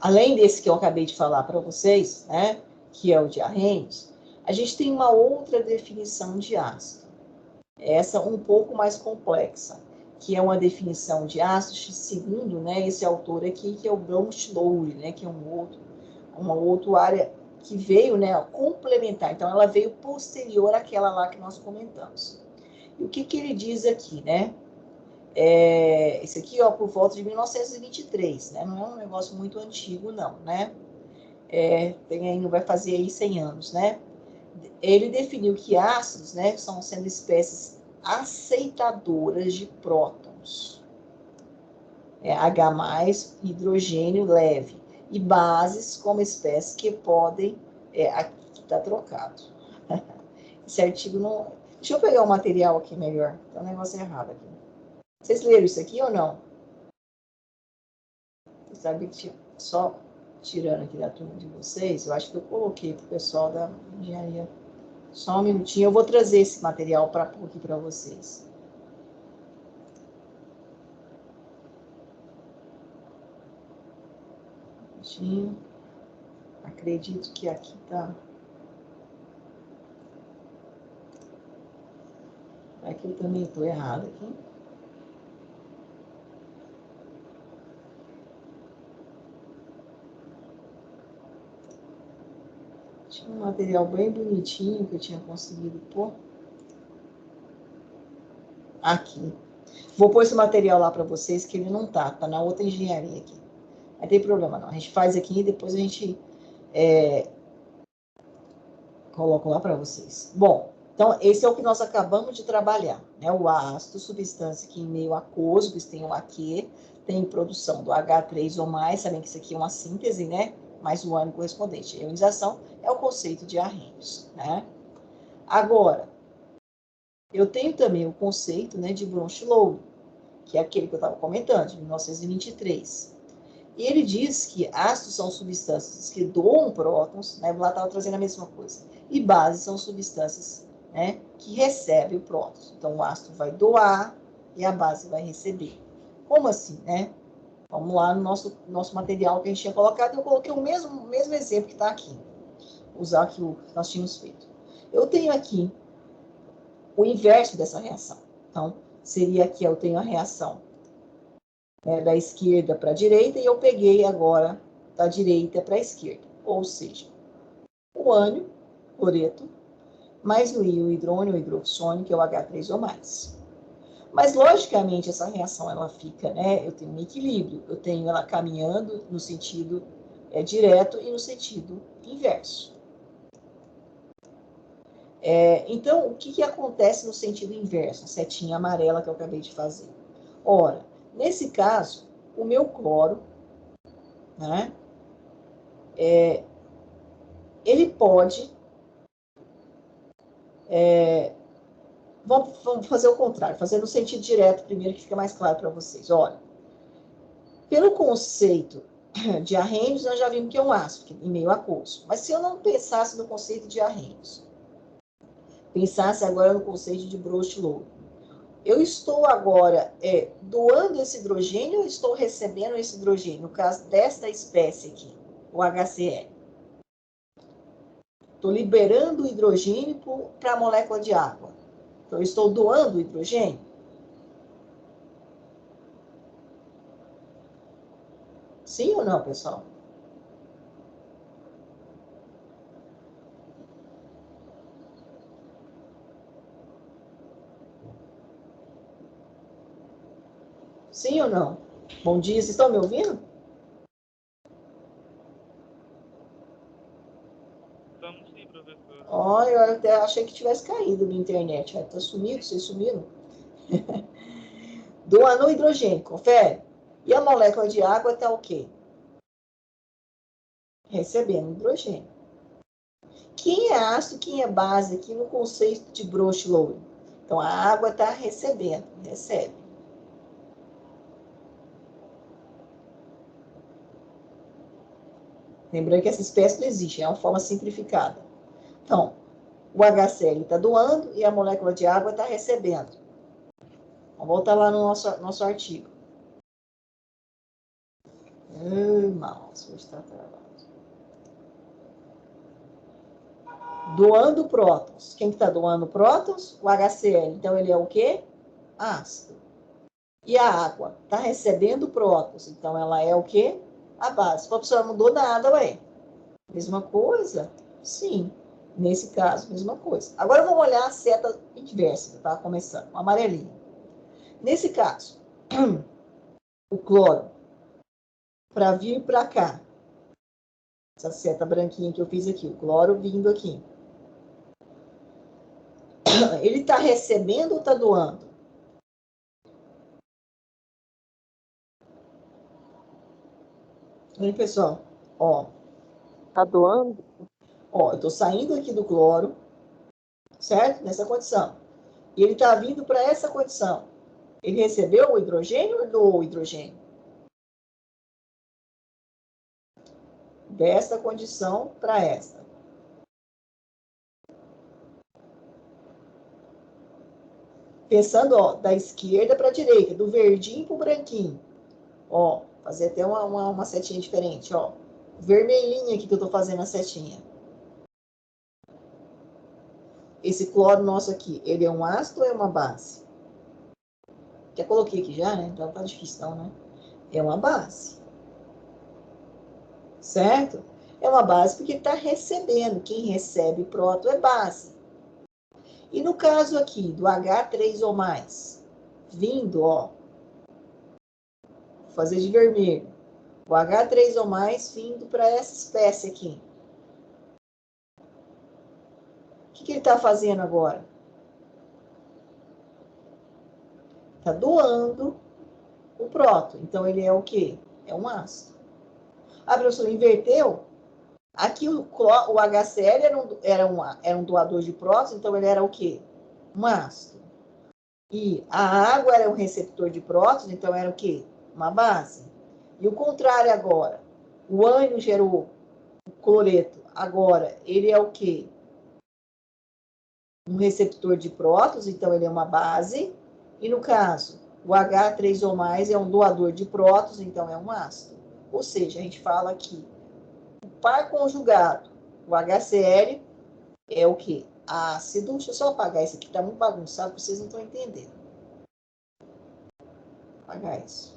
Além desse que eu acabei de falar para vocês, né, que é o de Arrhenius, a gente tem uma outra definição de ácido. Essa um pouco mais complexa, que é uma definição de ácido segundo, né, esse autor aqui, que é o Bronsted-Lowry, né, que é uma outra área que veio, né, complementar. Então, ela veio posterior àquela lá que nós comentamos. E o que ele diz aqui, né? Esse aqui, ó, por volta de 1923, né? Não é um negócio muito antigo, não, né? Não vai fazer aí 100 anos, né? Ele definiu que ácidos, né, são sendo espécies aceitadoras de prótons. H+, hidrogênio leve. E bases como espécies que podem... aqui está trocado. Esse artigo não... Deixa eu pegar o material aqui melhor. Tem um negócio errado aqui. Vocês leram isso aqui ou não? Você sabe que só tirando aqui da turma de vocês, eu acho que eu coloquei para o pessoal da engenharia. Só um minutinho, eu vou trazer esse material para pôr aqui para vocês. Um minutinho. Acredito que aqui tá. Aqui eu também estou errado aqui. Tinha um material bem bonitinho que eu tinha conseguido pôr. Aqui. Vou pôr esse material lá para vocês, que ele não tá na outra engenharia aqui. Não tem problema não. A gente faz aqui e depois a gente coloco lá para vocês. Bom, então esse é o que nós acabamos de trabalhar, né? O ácido, substância que em meio aquoso, que tem o AQ, tem produção do H3 ou mais, sabem que isso aqui é uma síntese, né? Mais o ânion correspondente. A ionização é o conceito de Arrhenius, né? Agora, eu tenho também o conceito, né, de Bronsted-Lowry, que é aquele que eu estava comentando, de 1923. E ele diz que ácidos são substâncias que doam prótons, né? Lá estava trazendo a mesma coisa. E bases são substâncias, né, que recebem o prótons. Então, o ácido vai doar e a base vai receber. Como assim, né? Vamos lá no nosso material que a gente tinha colocado. Eu coloquei o mesmo exemplo que está aqui. Usar aqui o que nós tínhamos feito. Eu tenho aqui o inverso dessa reação. Então, seria aqui, eu tenho a reação, né, da esquerda para a direita, e eu peguei agora da direita para a esquerda. Ou seja, o ânion, cloreto, mais o íon hidrônio, o hidroxônio, que é o H3 ou mais. Mas, logicamente, essa reação, ela fica, né, eu tenho um equilíbrio, eu tenho ela caminhando no sentido direto e no sentido inverso. Então, o que acontece no sentido inverso? A setinha amarela que eu acabei de fazer. Ora, nesse caso, o meu cloro, né, ele pode... vamos fazer o contrário, fazer no sentido direto primeiro, que fica mais claro para vocês. Olha, pelo conceito de Arrhenius, nós já vimos que é um ácido, em meio aquoso. Mas se eu não pensasse no conceito de Arrhenius, pensasse agora no conceito de Bronsted-Lowry, eu estou agora doando esse hidrogênio ou estou recebendo esse hidrogênio? No caso desta espécie aqui, o HCl. Estou liberando o hidrogênio para a molécula de água. Então, eu estou doando o hidrogênio? Sim ou não, pessoal? Sim ou não? Bom dia, vocês estão me ouvindo? Estamos sim, professor. Eu até achei que tivesse caído minha internet. Está sumido, vocês sumiram? Doando o hidrogênio, confere. E a molécula de água está o quê? Recebendo hidrogênio. Quem é ácido, quem é base aqui no conceito de Bronsted-Lowry? Então, a água está recebendo, recebe. Lembrando que essa espécie não existe, é uma forma simplificada. Então, o HCl está doando e a molécula de água está recebendo. Vamos voltar lá no nosso artigo. Mouse, hoje está travado. Doando prótons. Quem está doando prótons? O HCl. Então, ele é o quê? Ácido. E a água está recebendo prótons. Então, ela é o quê? A base. A professora não mudou nada, ué. Mesma coisa? Sim. Nesse caso, mesma coisa. Agora, vamos olhar a seta inversa. Tá começando. O amarelinho. Nesse caso, o cloro, para vir para cá, essa seta branquinha que eu fiz aqui, o cloro vindo aqui. Ele está recebendo ou está doando? Oi, pessoal. Ó. Tá doando? Ó, eu estou saindo aqui do cloro, certo? Nessa condição. E ele está vindo para essa condição. Ele recebeu o hidrogênio ou doou o hidrogênio? Desta condição para esta. Pensando, ó, da esquerda para a direita, do verdinho para o branquinho. Ó, fazer até uma setinha diferente, ó. Vermelhinha aqui que eu estou fazendo a setinha. Esse cloro nosso aqui, ele é um ácido ou é uma base? Já coloquei aqui já, né? Então tá difícil não, né? É uma base. Certo? É uma base porque está recebendo. Quem recebe próton é base. E no caso aqui, do H3 ou mais, vindo, ó, vou fazer de vermelho. O H3 ou mais vindo para essa espécie aqui. O que ele está fazendo agora? Está doando o próton. Então, ele é o quê? É um ácido. A professora inverteu. Aqui o HCl era um doador de prótons, então ele era o quê? Um ácido. E a água era um receptor de prótons, então era o quê? Uma base. E o contrário agora. O ânion gerou o cloreto. Agora, ele é o quê? Um receptor de prótons, então ele é uma base. E no caso, o H3 ou mais é um doador de prótons, então é um ácido. Ou seja, a gente fala que o par conjugado, o HCl, é o quê? Ácido. Deixa eu só apagar isso aqui, tá muito bagunçado, vocês não estão entendendo. Vou apagar isso.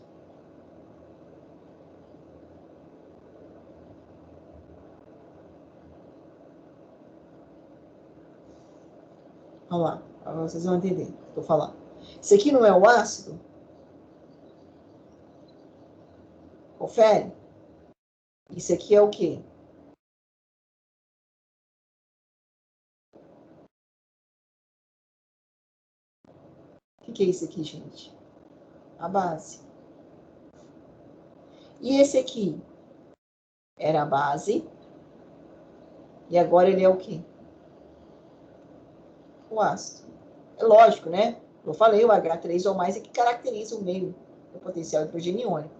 Vamos lá, agora vocês vão entender o que eu tô falando. Isso aqui não é o ácido? Confere? Isso aqui é o quê? O que é isso aqui, gente? A base. E esse aqui? Era a base. E agora ele é o quê? O ácido. É lógico, né? Eu falei, o H3 ou mais é que caracteriza o meio do potencial hidrogeniônico.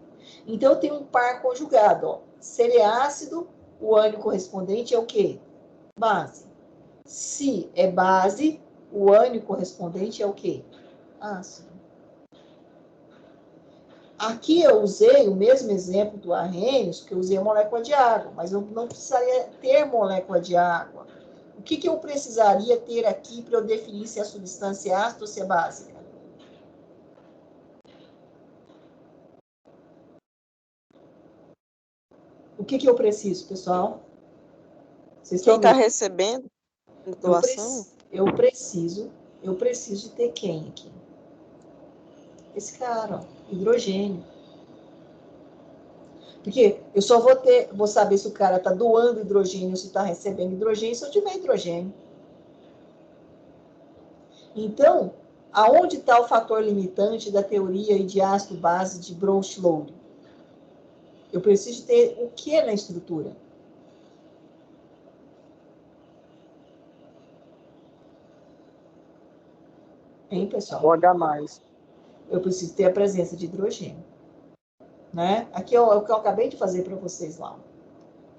Então, eu tenho um par conjugado, ó. Se ele é ácido, o ânion correspondente é o quê? Base. Se é base, o ânion correspondente é o quê? Ácido. Aqui eu usei o mesmo exemplo do Arrhenius, que eu usei a molécula de água, mas eu não precisaria ter molécula de água. O que eu precisaria ter aqui para eu definir se a substância é ácida ou se é básica? O que eu preciso, pessoal? Vocês Quem estão está vendo? recebendo doação? Eu preciso de ter quem aqui? Esse cara, ó, hidrogênio. Porque eu só vou saber se o cara está doando hidrogênio ou se está recebendo hidrogênio se eu tiver hidrogênio. Então, aonde está o fator limitante da teoria de ácido-base de Brauch-Lowry? Eu preciso ter o que na estrutura? Hein, pessoal? O H+. Eu preciso ter a presença de hidrogênio. Né? Aqui é o que eu acabei de fazer para vocês lá.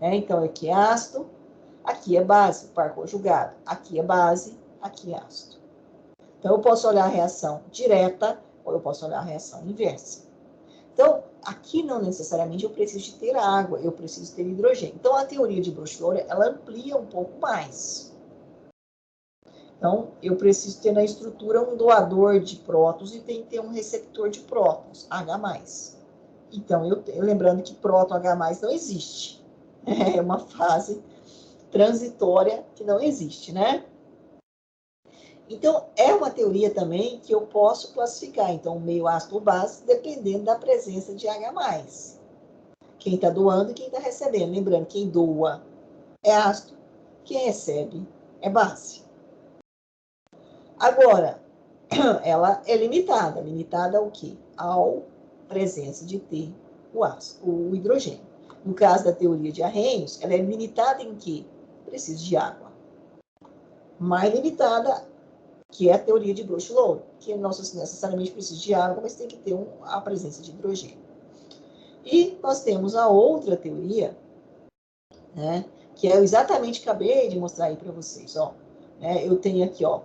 Então, aqui é ácido, aqui é base, par conjugado. Aqui é base, aqui é ácido. Então, eu posso olhar a reação direta ou eu posso olhar a reação inversa. Então, aqui não necessariamente eu preciso de ter água, eu preciso ter hidrogênio. Então, a teoria de Brauch-Lowry, ela amplia um pouco mais. Então, eu preciso ter na estrutura um doador de prótons e tem que ter um receptor de prótons, H+. Então, lembrando que próton H+, não existe. É uma fase transitória que não existe, né? Então, é uma teoria também que eu posso classificar. Então, meio ácido ou base, dependendo da presença de H+. Quem está doando e quem está recebendo. Lembrando, quem doa é ácido, quem recebe é base. Agora, ela é limitada. Limitada ao quê? Ao presença de ter o ácido, o hidrogênio. No caso da teoria de Arrhenius, ela é limitada em quê? Precisa de água. Mais limitada, que é a teoria de Brauch-Lowry, que não necessariamente precisa de água, mas tem que ter a presença de hidrogênio. E nós temos a outra teoria, né, que é exatamente que acabei de mostrar aí para vocês. Ó, né, eu tenho aqui, ó,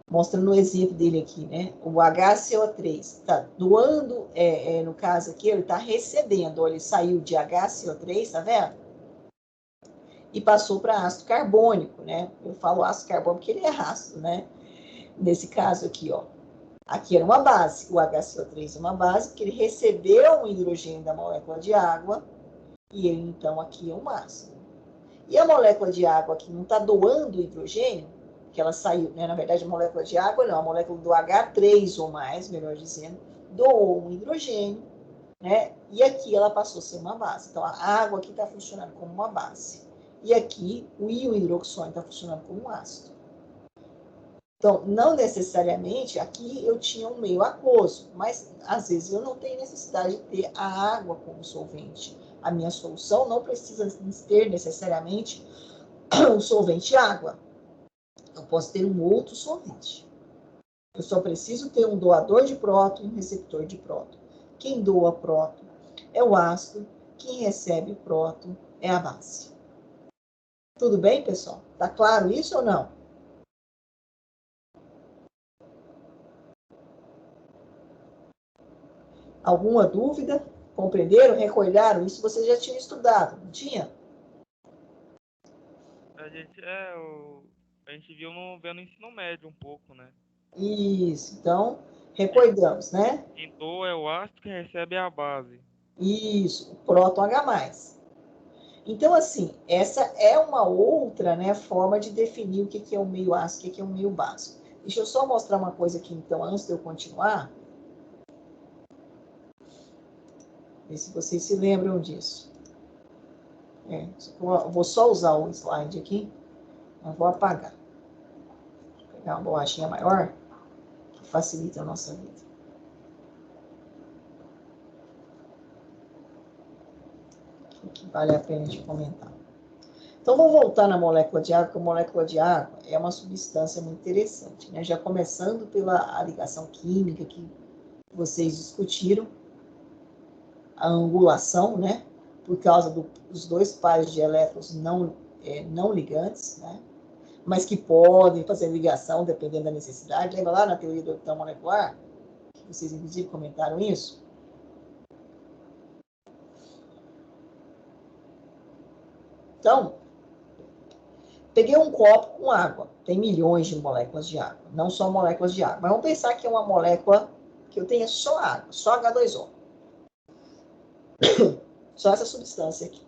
mostrando o exemplo dele aqui, né? O HCO3 está doando, no caso aqui, ele está recebendo, ó, ele saiu de HCO3, tá vendo? E passou para ácido carbônico, né? Eu falo ácido carbônico porque ele é ácido, né? Nesse caso aqui, ó. Aqui era uma base, o HCO3 é uma base, que ele recebeu um hidrogênio da molécula de água, e ele, então, aqui é um ácido. E a molécula de água que não está doando hidrogênio, que ela saiu, né? Na verdade, a molécula de água não, a molécula do H3 ou mais, melhor dizendo, doou um hidrogênio, né? E aqui ela passou a ser uma base. Então, a água aqui está funcionando como uma base. E aqui, o íon hidroxônio está funcionando como um ácido. Então, não necessariamente, aqui eu tinha um meio aquoso, mas às vezes eu não tenho necessidade de ter a água como solvente. A minha solução não precisa ter necessariamente um solvente água. Eu posso ter um outro solvente. Eu só preciso ter um doador de próton e um receptor de próton. Quem doa próton é o ácido, quem recebe próton é a base. Tudo bem, pessoal? Tá claro isso ou não? Alguma dúvida? Compreenderam? Recordaram? Isso vocês já tinham estudado, não tinha? A gente viu vendo o ensino médio um pouco, né? Isso, então, recordamos, né? Quem doa é o ácido, que recebe é a base. Isso, o próton H+. Então, assim, essa é uma outra, né, forma de definir o que é um meio ácido e o que é um meio básico. Deixa eu só mostrar uma coisa aqui, então, antes de eu continuar. Ver se vocês se lembram disso. Eu vou só usar o slide aqui, mas vou apagar. Vou pegar uma borrachinha maior, que facilita a nossa vida. O que vale a pena de comentar. Então, vamos voltar na molécula de água, porque a molécula de água é uma substância muito interessante, né? Já começando pela ligação química que vocês discutiram, a angulação, né? Por causa dos dois pares de elétrons não ligantes, né? Mas que podem fazer ligação dependendo da necessidade. Lembra lá na teoria do orbital molecular? Vocês, inclusive, comentaram isso? Então, peguei um copo com água. Tem milhões de moléculas de água. Não só moléculas de água. Mas vamos pensar que é uma molécula que eu tenha só água, só H2O. Só essa substância aqui.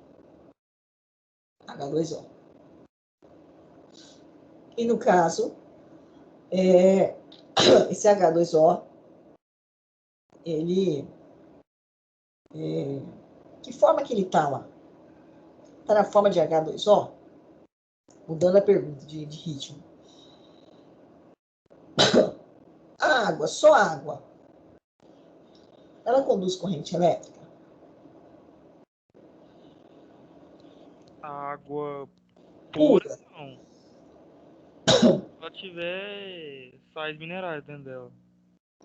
H2O. E no caso, esse H2O, ele... que forma que ele está lá? Está na forma de H2O? Mudando a pergunta de ritmo. A água, só água, ela conduz corrente elétrica? A água Pura. pura, não. Se ela tiver sais minerais dentro dela.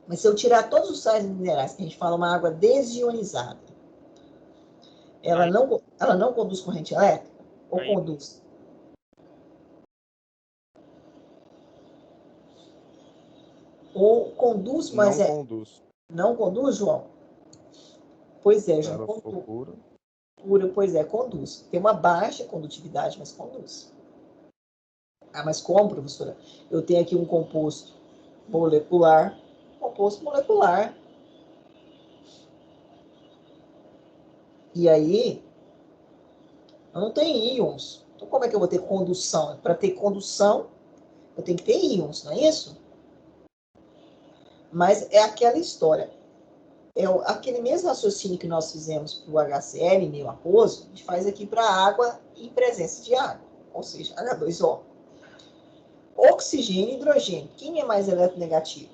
Mas se eu tirar todos os sais minerais, que a gente fala uma água desionizada, ela não conduz corrente elétrica? Ou Aí, conduz? Ou conduz, mas Não conduz. não conduz, João? Pois é, Se João. ela for pura. Pura, pois é, conduz. Tem uma baixa condutividade, mas conduz. Ah, mas como, professora? Eu tenho aqui um composto molecular. E aí, eu não tenho íons. Então, como é que eu vou ter condução? Para ter condução, eu tenho que ter íons, não é isso? Mas é aquela história. É aquele mesmo raciocínio que nós fizemos para o HCl, meio aquoso, a gente faz aqui para a água em presença de água, ou seja, H2O. Oxigênio e hidrogênio. Quem é mais eletronegativo?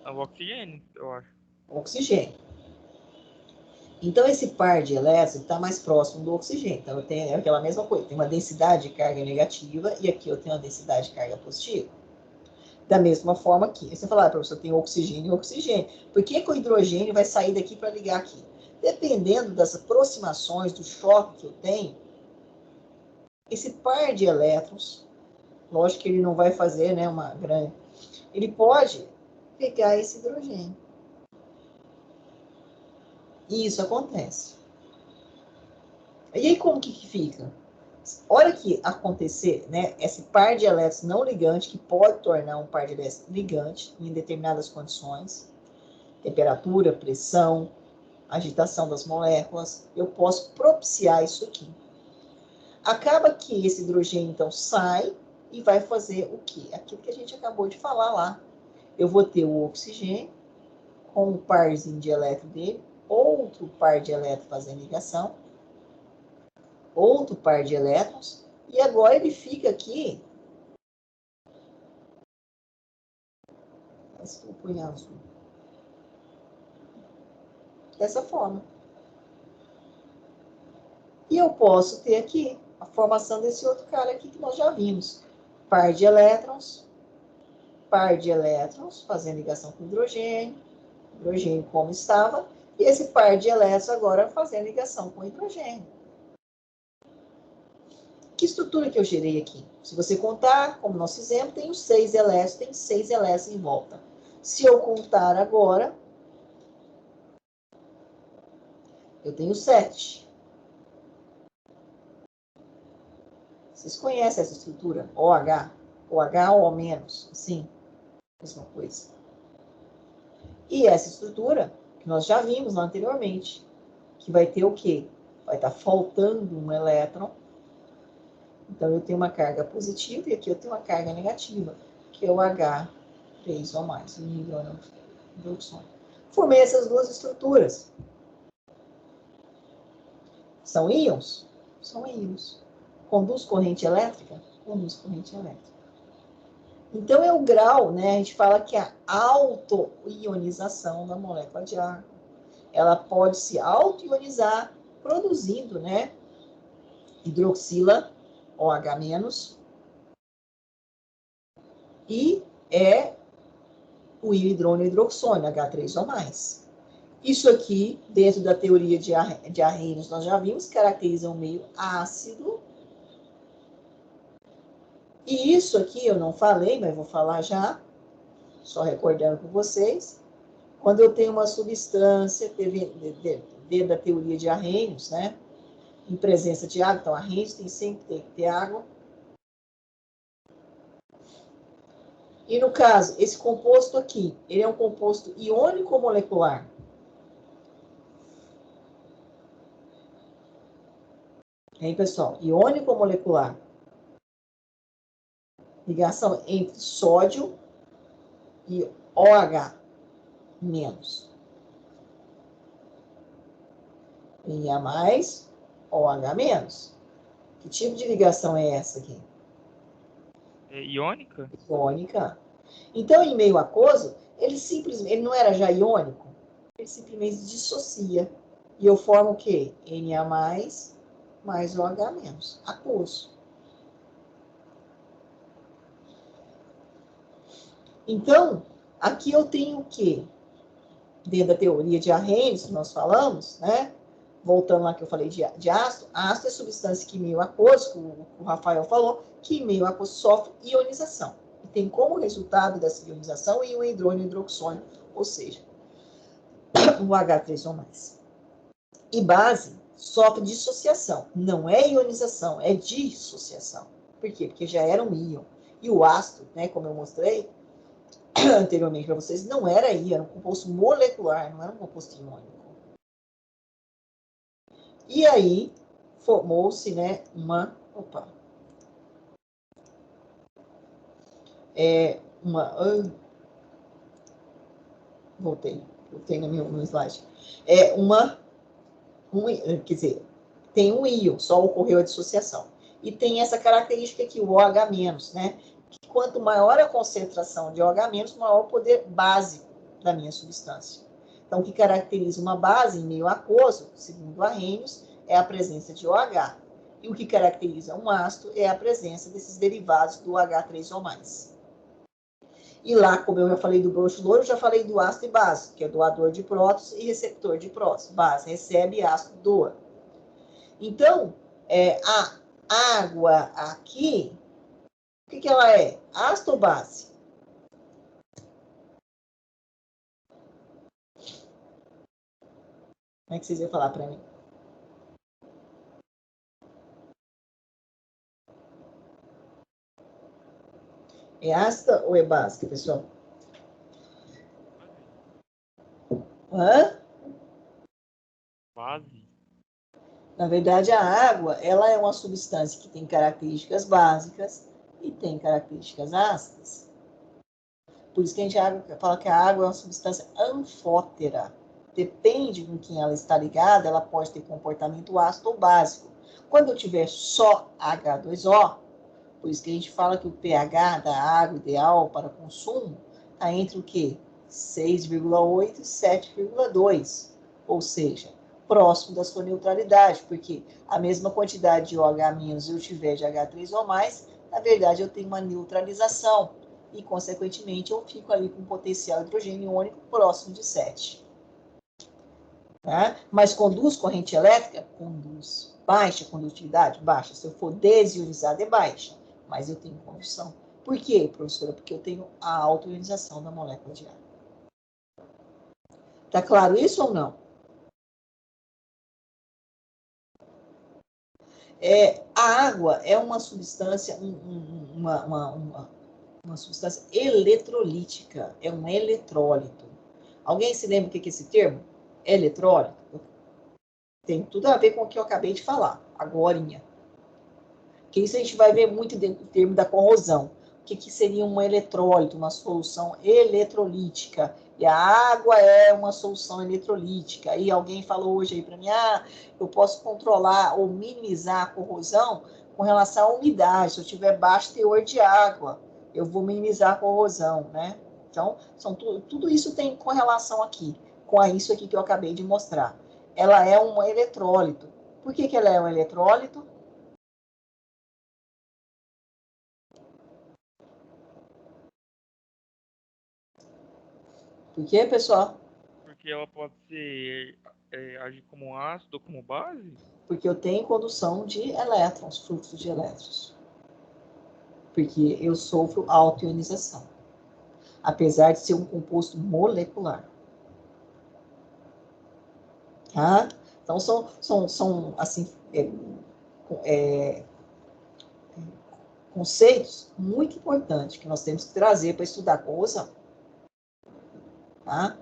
é o oxigênio, eu acho. Oxigênio. Então, esse par de elétrons está mais próximo do oxigênio. Então, eu tenho aquela mesma coisa. Tem uma densidade de carga negativa e aqui eu tenho uma densidade de carga positiva. Da mesma forma aqui. Aí você fala, professor, tem oxigênio e oxigênio. Por que o hidrogênio vai sair daqui para ligar aqui? Dependendo das aproximações, do choque que eu tenho, esse par de elétrons, lógico que ele não vai fazer, né, uma grande... Ele pode pegar esse hidrogênio. E isso acontece. E aí como que fica? Hora que acontecer, né, esse par de elétrons não ligante, que pode tornar um par de elétrons ligante em determinadas condições, temperatura, pressão, agitação das moléculas, eu posso propiciar isso aqui. Acaba que esse hidrogênio, então, sai e vai fazer o quê? Aquilo que a gente acabou de falar lá. Eu vou ter o oxigênio com um parzinho de elétron dele, outro par de elétrons fazendo ligação, outro par de elétrons, e agora ele fica aqui. Estou punhando azul. Dessa forma. E eu posso ter aqui a formação desse outro cara aqui que nós já vimos. Par de elétrons fazendo ligação com hidrogênio como estava, e esse par de elétrons agora fazendo ligação com hidrogênio. Que estrutura que eu gerei aqui? Se você contar, como nós fizemos, tem os 6 elétrons, tem 6 elétrons em volta. Se eu contar agora, eu tenho 7. Vocês conhecem essa estrutura? OH, O-, sim, mesma coisa. E essa estrutura, que nós já vimos lá anteriormente, que vai ter o quê? Vai estar faltando um elétron. Então, eu tenho uma carga positiva e aqui eu tenho uma carga negativa, que é o H3 ou mais, o hidrogênio. Formei essas duas estruturas. São íons? São íons. Conduz corrente elétrica? Conduz corrente elétrica. Então, é o grau, né? A gente fala que é a auto-ionização da molécula de água. Ela pode se auto-ionizar produzindo, né? Hidroxila OH-, e é o hidrônio hidroxônio, H3 ou mais. Isso aqui, dentro da teoria de Arrhenius, nós já vimos, caracteriza um meio ácido. E isso aqui eu não falei, mas vou falar já, só recordando com vocês. Quando eu tenho uma substância, dentro da teoria de Arrhenius, né? Em presença de água, então Arrhenius tem sempre que ter água. E no caso, esse composto aqui, ele é um composto iônico ou molecular? Hein, pessoal? Iônico ou molecular? Ligação entre sódio e OH menos. Na mais, OH menos. Que tipo de ligação é essa aqui? É iônica? Iônica. Então, em meio aquoso, ele não era já iônico? Ele simplesmente dissocia. E eu formo o quê? Na mais OH menos. Aquoso. Então, aqui eu tenho o quê? Dentro da teoria de Arrhenius, que nós falamos, né? Voltando lá que eu falei de ácido. Ácido é substância que em meio aquoso, como o Rafael falou, que em meio aquoso sofre ionização. E tem como resultado dessa ionização o hidrônio hidroxônio, ou seja, o H3 ou mais. E base sofre dissociação. Não é ionização, é dissociação. Por quê? Porque já era um íon. E o ácido, né, como eu mostrei anteriormente para vocês, não era íon, era um composto molecular, não era um composto iônico. E aí, formou-se, né, voltei no meu slide. Quer dizer, tem um íon, só ocorreu a dissociação. E tem essa característica aqui, o OH-, né? Que quanto maior a concentração de OH-, maior o poder básico da minha substância. Então, o que caracteriza uma base em meio aquoso, segundo Arrhenius, é a presença de OH. E o que caracteriza um ácido é a presença desses derivados do H3 ou mais. E lá, como eu já falei do broxo louro, eu já falei do ácido e base, que é doador de prótons e receptor de prótons. Base recebe, ácido doa. Então, a água aqui, o que ela é? Ácido ou base? Como é que vocês iam falar para mim? É ácida ou é básica, pessoal? Hã? Na verdade, a água, ela é uma substância que tem características básicas e tem características ácidas. Por isso que a gente fala que a água é uma substância anfótera. Depende com quem ela está ligada, ela pode ter comportamento ácido ou básico. Quando eu tiver só H2O, por isso que a gente fala que o pH da água ideal para consumo está entre o quê? 6,8 e 7,2. Ou seja, próximo da sua neutralidade, porque a mesma quantidade de OH- eu tiver de H3O+, na verdade eu tenho uma neutralização e, consequentemente, eu fico ali com um potencial hidrogênio iônico próximo de 7. Tá? Mas conduz corrente elétrica? Conduz. Baixa condutividade? Baixa. Se eu for desionizado, é baixa. Mas eu tenho condução. Por quê, professora? Porque eu tenho a autoionização da molécula de água. Tá claro isso ou não? A água é uma substância, uma substância eletrolítica, é um eletrólito. Alguém se lembra o que é esse termo? Eletrólito? Tem tudo a ver com o que eu acabei de falar, agorinha. Que isso a gente vai ver muito dentro do termo da corrosão. O que seria um eletrólito, uma solução eletrolítica? E a água é uma solução eletrolítica. Aí alguém falou hoje aí para mim, eu posso controlar ou minimizar a corrosão com relação à umidade. Se eu tiver baixo teor de água, eu vou minimizar a corrosão, né? Então, tudo isso tem correlação aqui, com isso aqui que eu acabei de mostrar. Ela é um eletrólito. Por que ela é um eletrólito? Por quê, pessoal? Porque ela pode ser agir como um ácido ou como base? Porque eu tenho condução de elétrons, fluxo de elétrons. Porque eu sofro autoionização. Apesar de ser um composto molecular. Tá? Então, são assim, conceitos muito importantes que nós temos que trazer para estudar corrosão. Tá?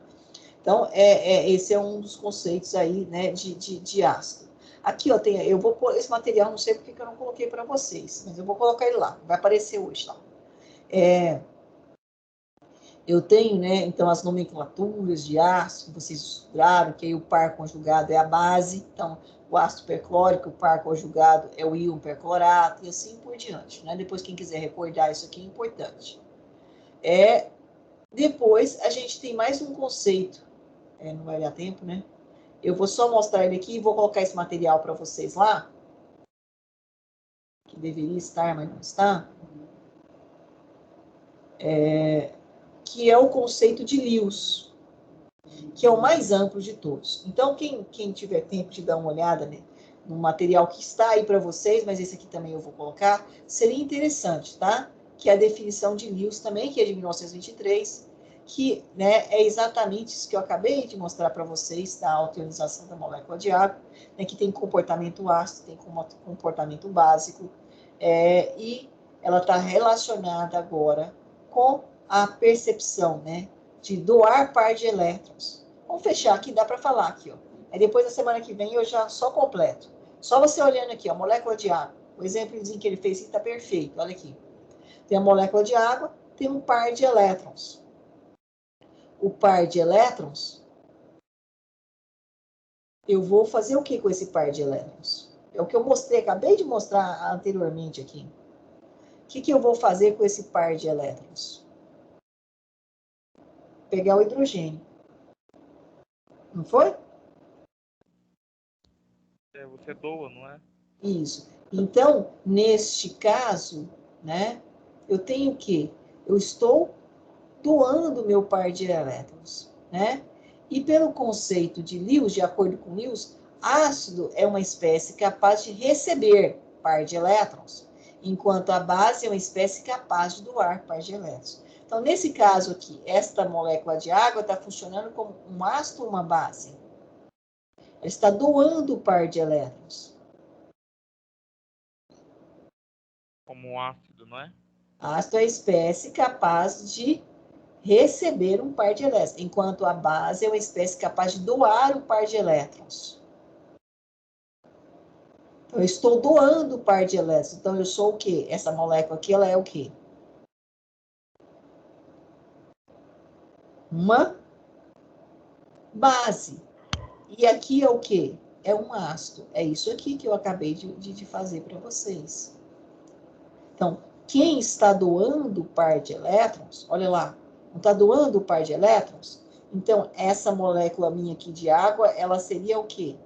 Então, esse é um dos conceitos aí, né, de ácido. Aqui, ó, eu vou pôr esse material, não sei porque que eu não coloquei para vocês, mas eu vou colocar ele lá, vai aparecer hoje lá. Eu tenho, né, então, as nomenclaturas de ácido, que vocês estudaram, que aí o par conjugado é a base, então, o ácido perclórico, o par conjugado é o íon perclorato, e assim por diante, né? Depois, quem quiser recordar isso aqui é importante. Depois, a gente tem mais um conceito, não vai dar tempo, né? Eu vou só mostrar ele aqui e vou colocar esse material para vocês lá, que deveria estar, mas não está. Que é o conceito de Lewis, que é o mais amplo de todos. Então, quem tiver tempo de dar uma olhada, né, no material que está aí para vocês, mas esse aqui também eu vou colocar, seria interessante, tá? Que é a definição de Lewis também, que é de 1923, que, né, é exatamente isso que eu acabei de mostrar para vocês, da autoionização da molécula de água, né, que tem comportamento ácido, tem comportamento básico, e ela está relacionada agora com a percepção, né, de doar par de elétrons. Vamos fechar aqui, dá para falar aqui, ó. Aí depois, na semana que vem, eu já só completo. Só você olhando aqui, ó, molécula de água. O exemplozinho que ele fez está perfeito, olha aqui. Tem a molécula de água, tem um par de elétrons. O par de elétrons, eu vou fazer o que com esse par de elétrons? É o que eu mostrei, acabei de mostrar anteriormente aqui. O que eu vou fazer com esse par de elétrons? Pegar o hidrogênio. Não foi? Você doa, não é? Isso. Então, neste caso, né, eu tenho o quê? Eu estou doando meu par de elétrons, né? E pelo conceito de Lewis, de acordo com Lewis, ácido é uma espécie capaz de receber par de elétrons, enquanto a base é uma espécie capaz de doar par de elétrons. Então, nesse caso aqui, esta molécula de água está funcionando como um ácido ou uma base? Ela está doando o par de elétrons. Como ácido, não é? Ácido é a espécie capaz de receber um par de elétrons, enquanto a base é uma espécie capaz de doar o par de elétrons. Então, eu estou doando par de elétrons. Então, eu sou o quê? Essa molécula aqui, ela é o quê? Uma base. E aqui é o quê? É um ácido. É isso aqui que eu acabei de fazer para vocês. Então, quem está doando par de elétrons, olha lá, não está doando par de elétrons? Então, essa molécula minha aqui de água, ela seria o quê?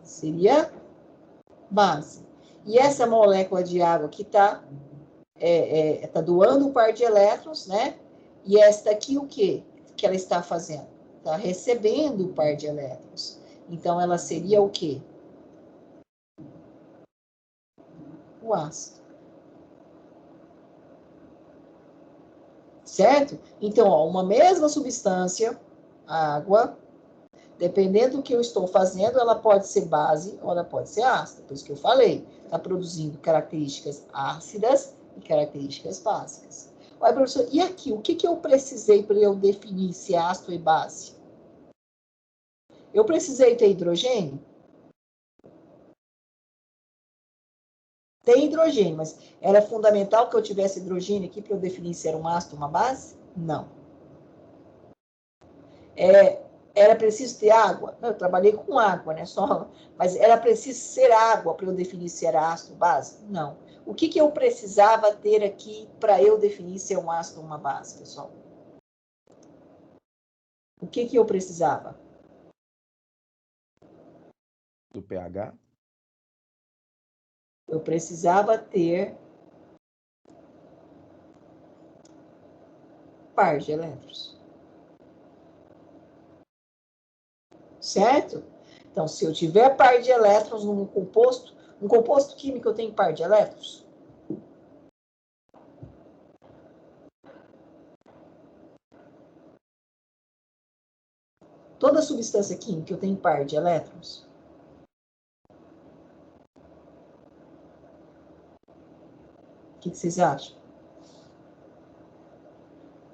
Seria base. E essa molécula de água que está tá doando um par de elétrons, né? E esta aqui, o quê? Que ela está fazendo? Está recebendo um par de elétrons. Então, ela seria o quê? O ácido. Certo? Então, ó, uma mesma substância, a água, dependendo do que eu estou fazendo, ela pode ser base ou ela pode ser ácida. Por isso que eu falei, está produzindo características ácidas e características básicas. Olha, professor, e aqui, o que eu precisei para eu definir se é ácido e base? Eu precisei ter hidrogênio? Tem hidrogênio, mas era fundamental que eu tivesse hidrogênio aqui para eu definir se era um ácido ou uma base? Não. Era preciso ter água? Não, eu trabalhei com água, né? Mas era preciso ser água para eu definir se era ácido ou base? Não. O que eu precisava ter aqui para eu definir se é um ácido ou uma base, pessoal? O que eu precisava? Do pH? Eu precisava ter par de elétrons. Certo? Então, se eu tiver par de elétrons num composto, um composto químico eu tenho par de elétrons? Toda substância química eu tenho par de elétrons? O que vocês acham?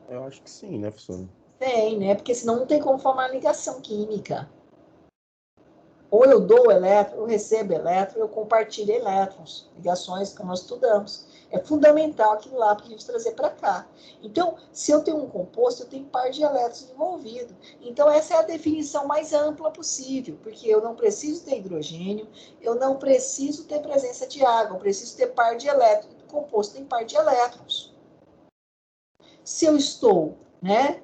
Eu acho que sim, né, professor? Tem, né? Porque senão não tem como formar ligação química. Ou eu dou elétron, eu recebo elétron, eu compartilho elétrons, ligações que nós estudamos. É fundamental aquilo lá para a gente trazer para cá. Então, se eu tenho um composto, eu tenho par de elétrons envolvido. Então, essa é a definição mais ampla possível, porque eu não preciso ter hidrogênio, eu não preciso ter presença de água, eu preciso ter par de elétrons. O composto tem par de elétrons. Se eu estou, né,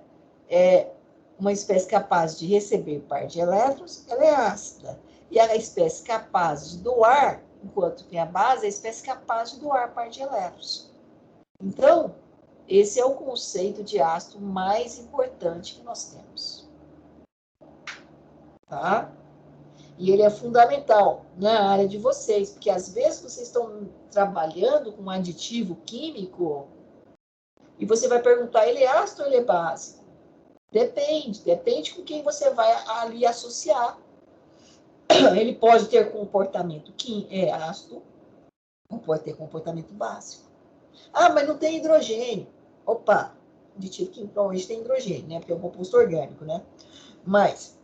uma espécie capaz de receber par de elétrons, ela é ácida. E a espécie capaz de doar, enquanto tem a base, é a espécie capaz de doar par de elétrons. Então, esse é o conceito de ácido mais importante que nós temos. Tá? E ele é fundamental na área de vocês, porque às vezes vocês estão trabalhando com um aditivo químico e você vai perguntar, ele é ácido ou ele é básico? Depende com quem você vai ali associar. Ele pode ter comportamento ácido, ou pode ter comportamento básico. Ah, mas não tem hidrogênio. Opa, aditivo químico normalmente tem hidrogênio, né? Porque é um composto orgânico, né? Mas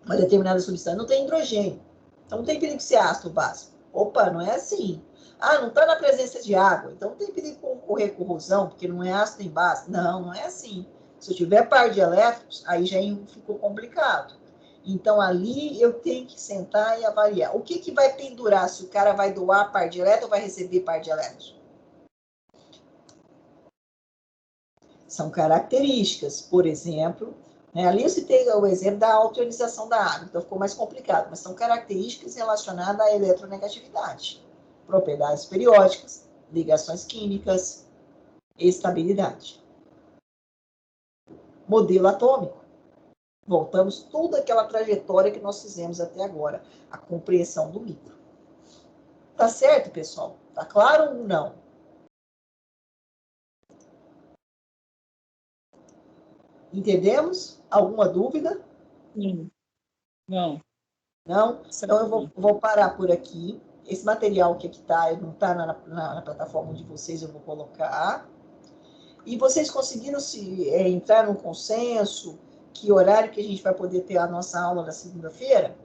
uma determinada substância não tem hidrogênio. Então não tem perigo de ser ácido básico. Opa, não é assim. Ah, não está na presença de água, então não tem perigo de ocorrer corrosão, porque não é ácido nem básico. Não é assim. Se eu tiver par de elétrons, aí já ficou complicado. Então, ali eu tenho que sentar e avaliar. O que vai pendurar se o cara vai doar par de elétrons ou vai receber par de elétrons? São características. Por exemplo, né, ali eu citei o exemplo da autorização da água, então ficou mais complicado, mas são características relacionadas à eletronegatividade, propriedades periódicas, ligações químicas, estabilidade. Modelo atômico. Voltamos toda aquela trajetória que nós fizemos até agora, a compreensão do micro. Tá certo, pessoal? Tá claro ou não? Entendemos? Alguma dúvida? Sim. Não. Não? Então eu vou parar por aqui. Esse material que aqui está, não está na plataforma de vocês, eu vou colocar. E vocês conseguiram entrar num consenso, que horário que a gente vai poder ter a nossa aula na segunda-feira?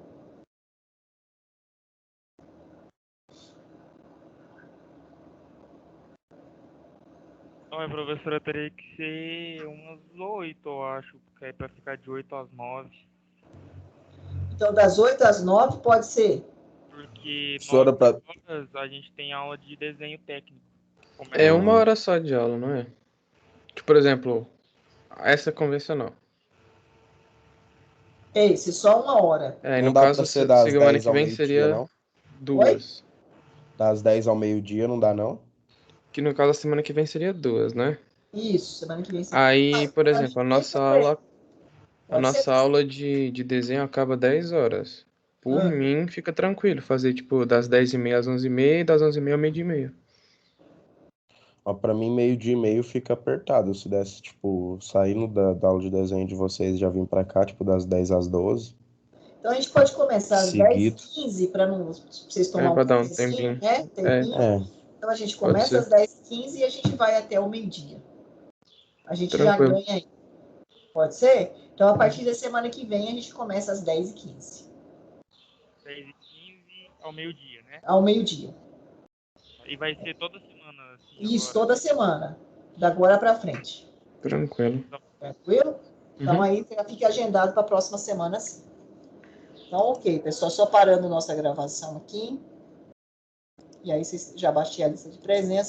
Olha, professora, teria que ser umas 8, eu acho, porque é pra ficar de 8 às 9. Então, das 8 às 9 pode ser? Porque Professora, 9 pra... horas a gente tem aula de desenho técnico. É uma Hum, hora só de aula, não é? Tipo, por exemplo, essa convencional. Esse, só 1 hora. É, e não no dá pra caso, ser das semana 10 que ao vem meio-dia, seria não? Oi? 2. Das 10 ao meio-dia não dá, não? Que no caso, a semana que vem seria 2, né? Isso, semana que vem. Aí, por Semana exemplo, que vem também. a Pode ser nossa assim. aula de desenho acaba 10 horas. Por Ah, mim, fica tranquilo fazer, tipo, das 10h30 às 11h30 e das 11h30 ao meio-dia e meio. Ó, pra mim, meio-dia e meio fica apertado. Se desse, tipo, saindo da aula de desenho de vocês e já vim pra cá, tipo, das 10 às 12, então, a gente pode começar às seguido. 10h15 para vocês É, tomar um pra dar um cafezinho, tempinho. né? É, Tempinho. É, Então, a gente pode começa às ser. 10h15 e a gente vai até o meio-dia. A gente já Tranquilo. ganha aí. Pode ser? Então, a partir da semana que vem, a gente começa às 10h15. 10h15 ao meio-dia, né? Ao meio-dia. E vai ser toda semana assim Isso, agora. toda semana. Da agora para frente. Tranquilo. Tranquilo? Então, Uhum. aí fica agendado para a próxima semana, sim. Então, ok, pessoal. Só parando nossa gravação aqui. E aí, vocês já baixei a lista de presença.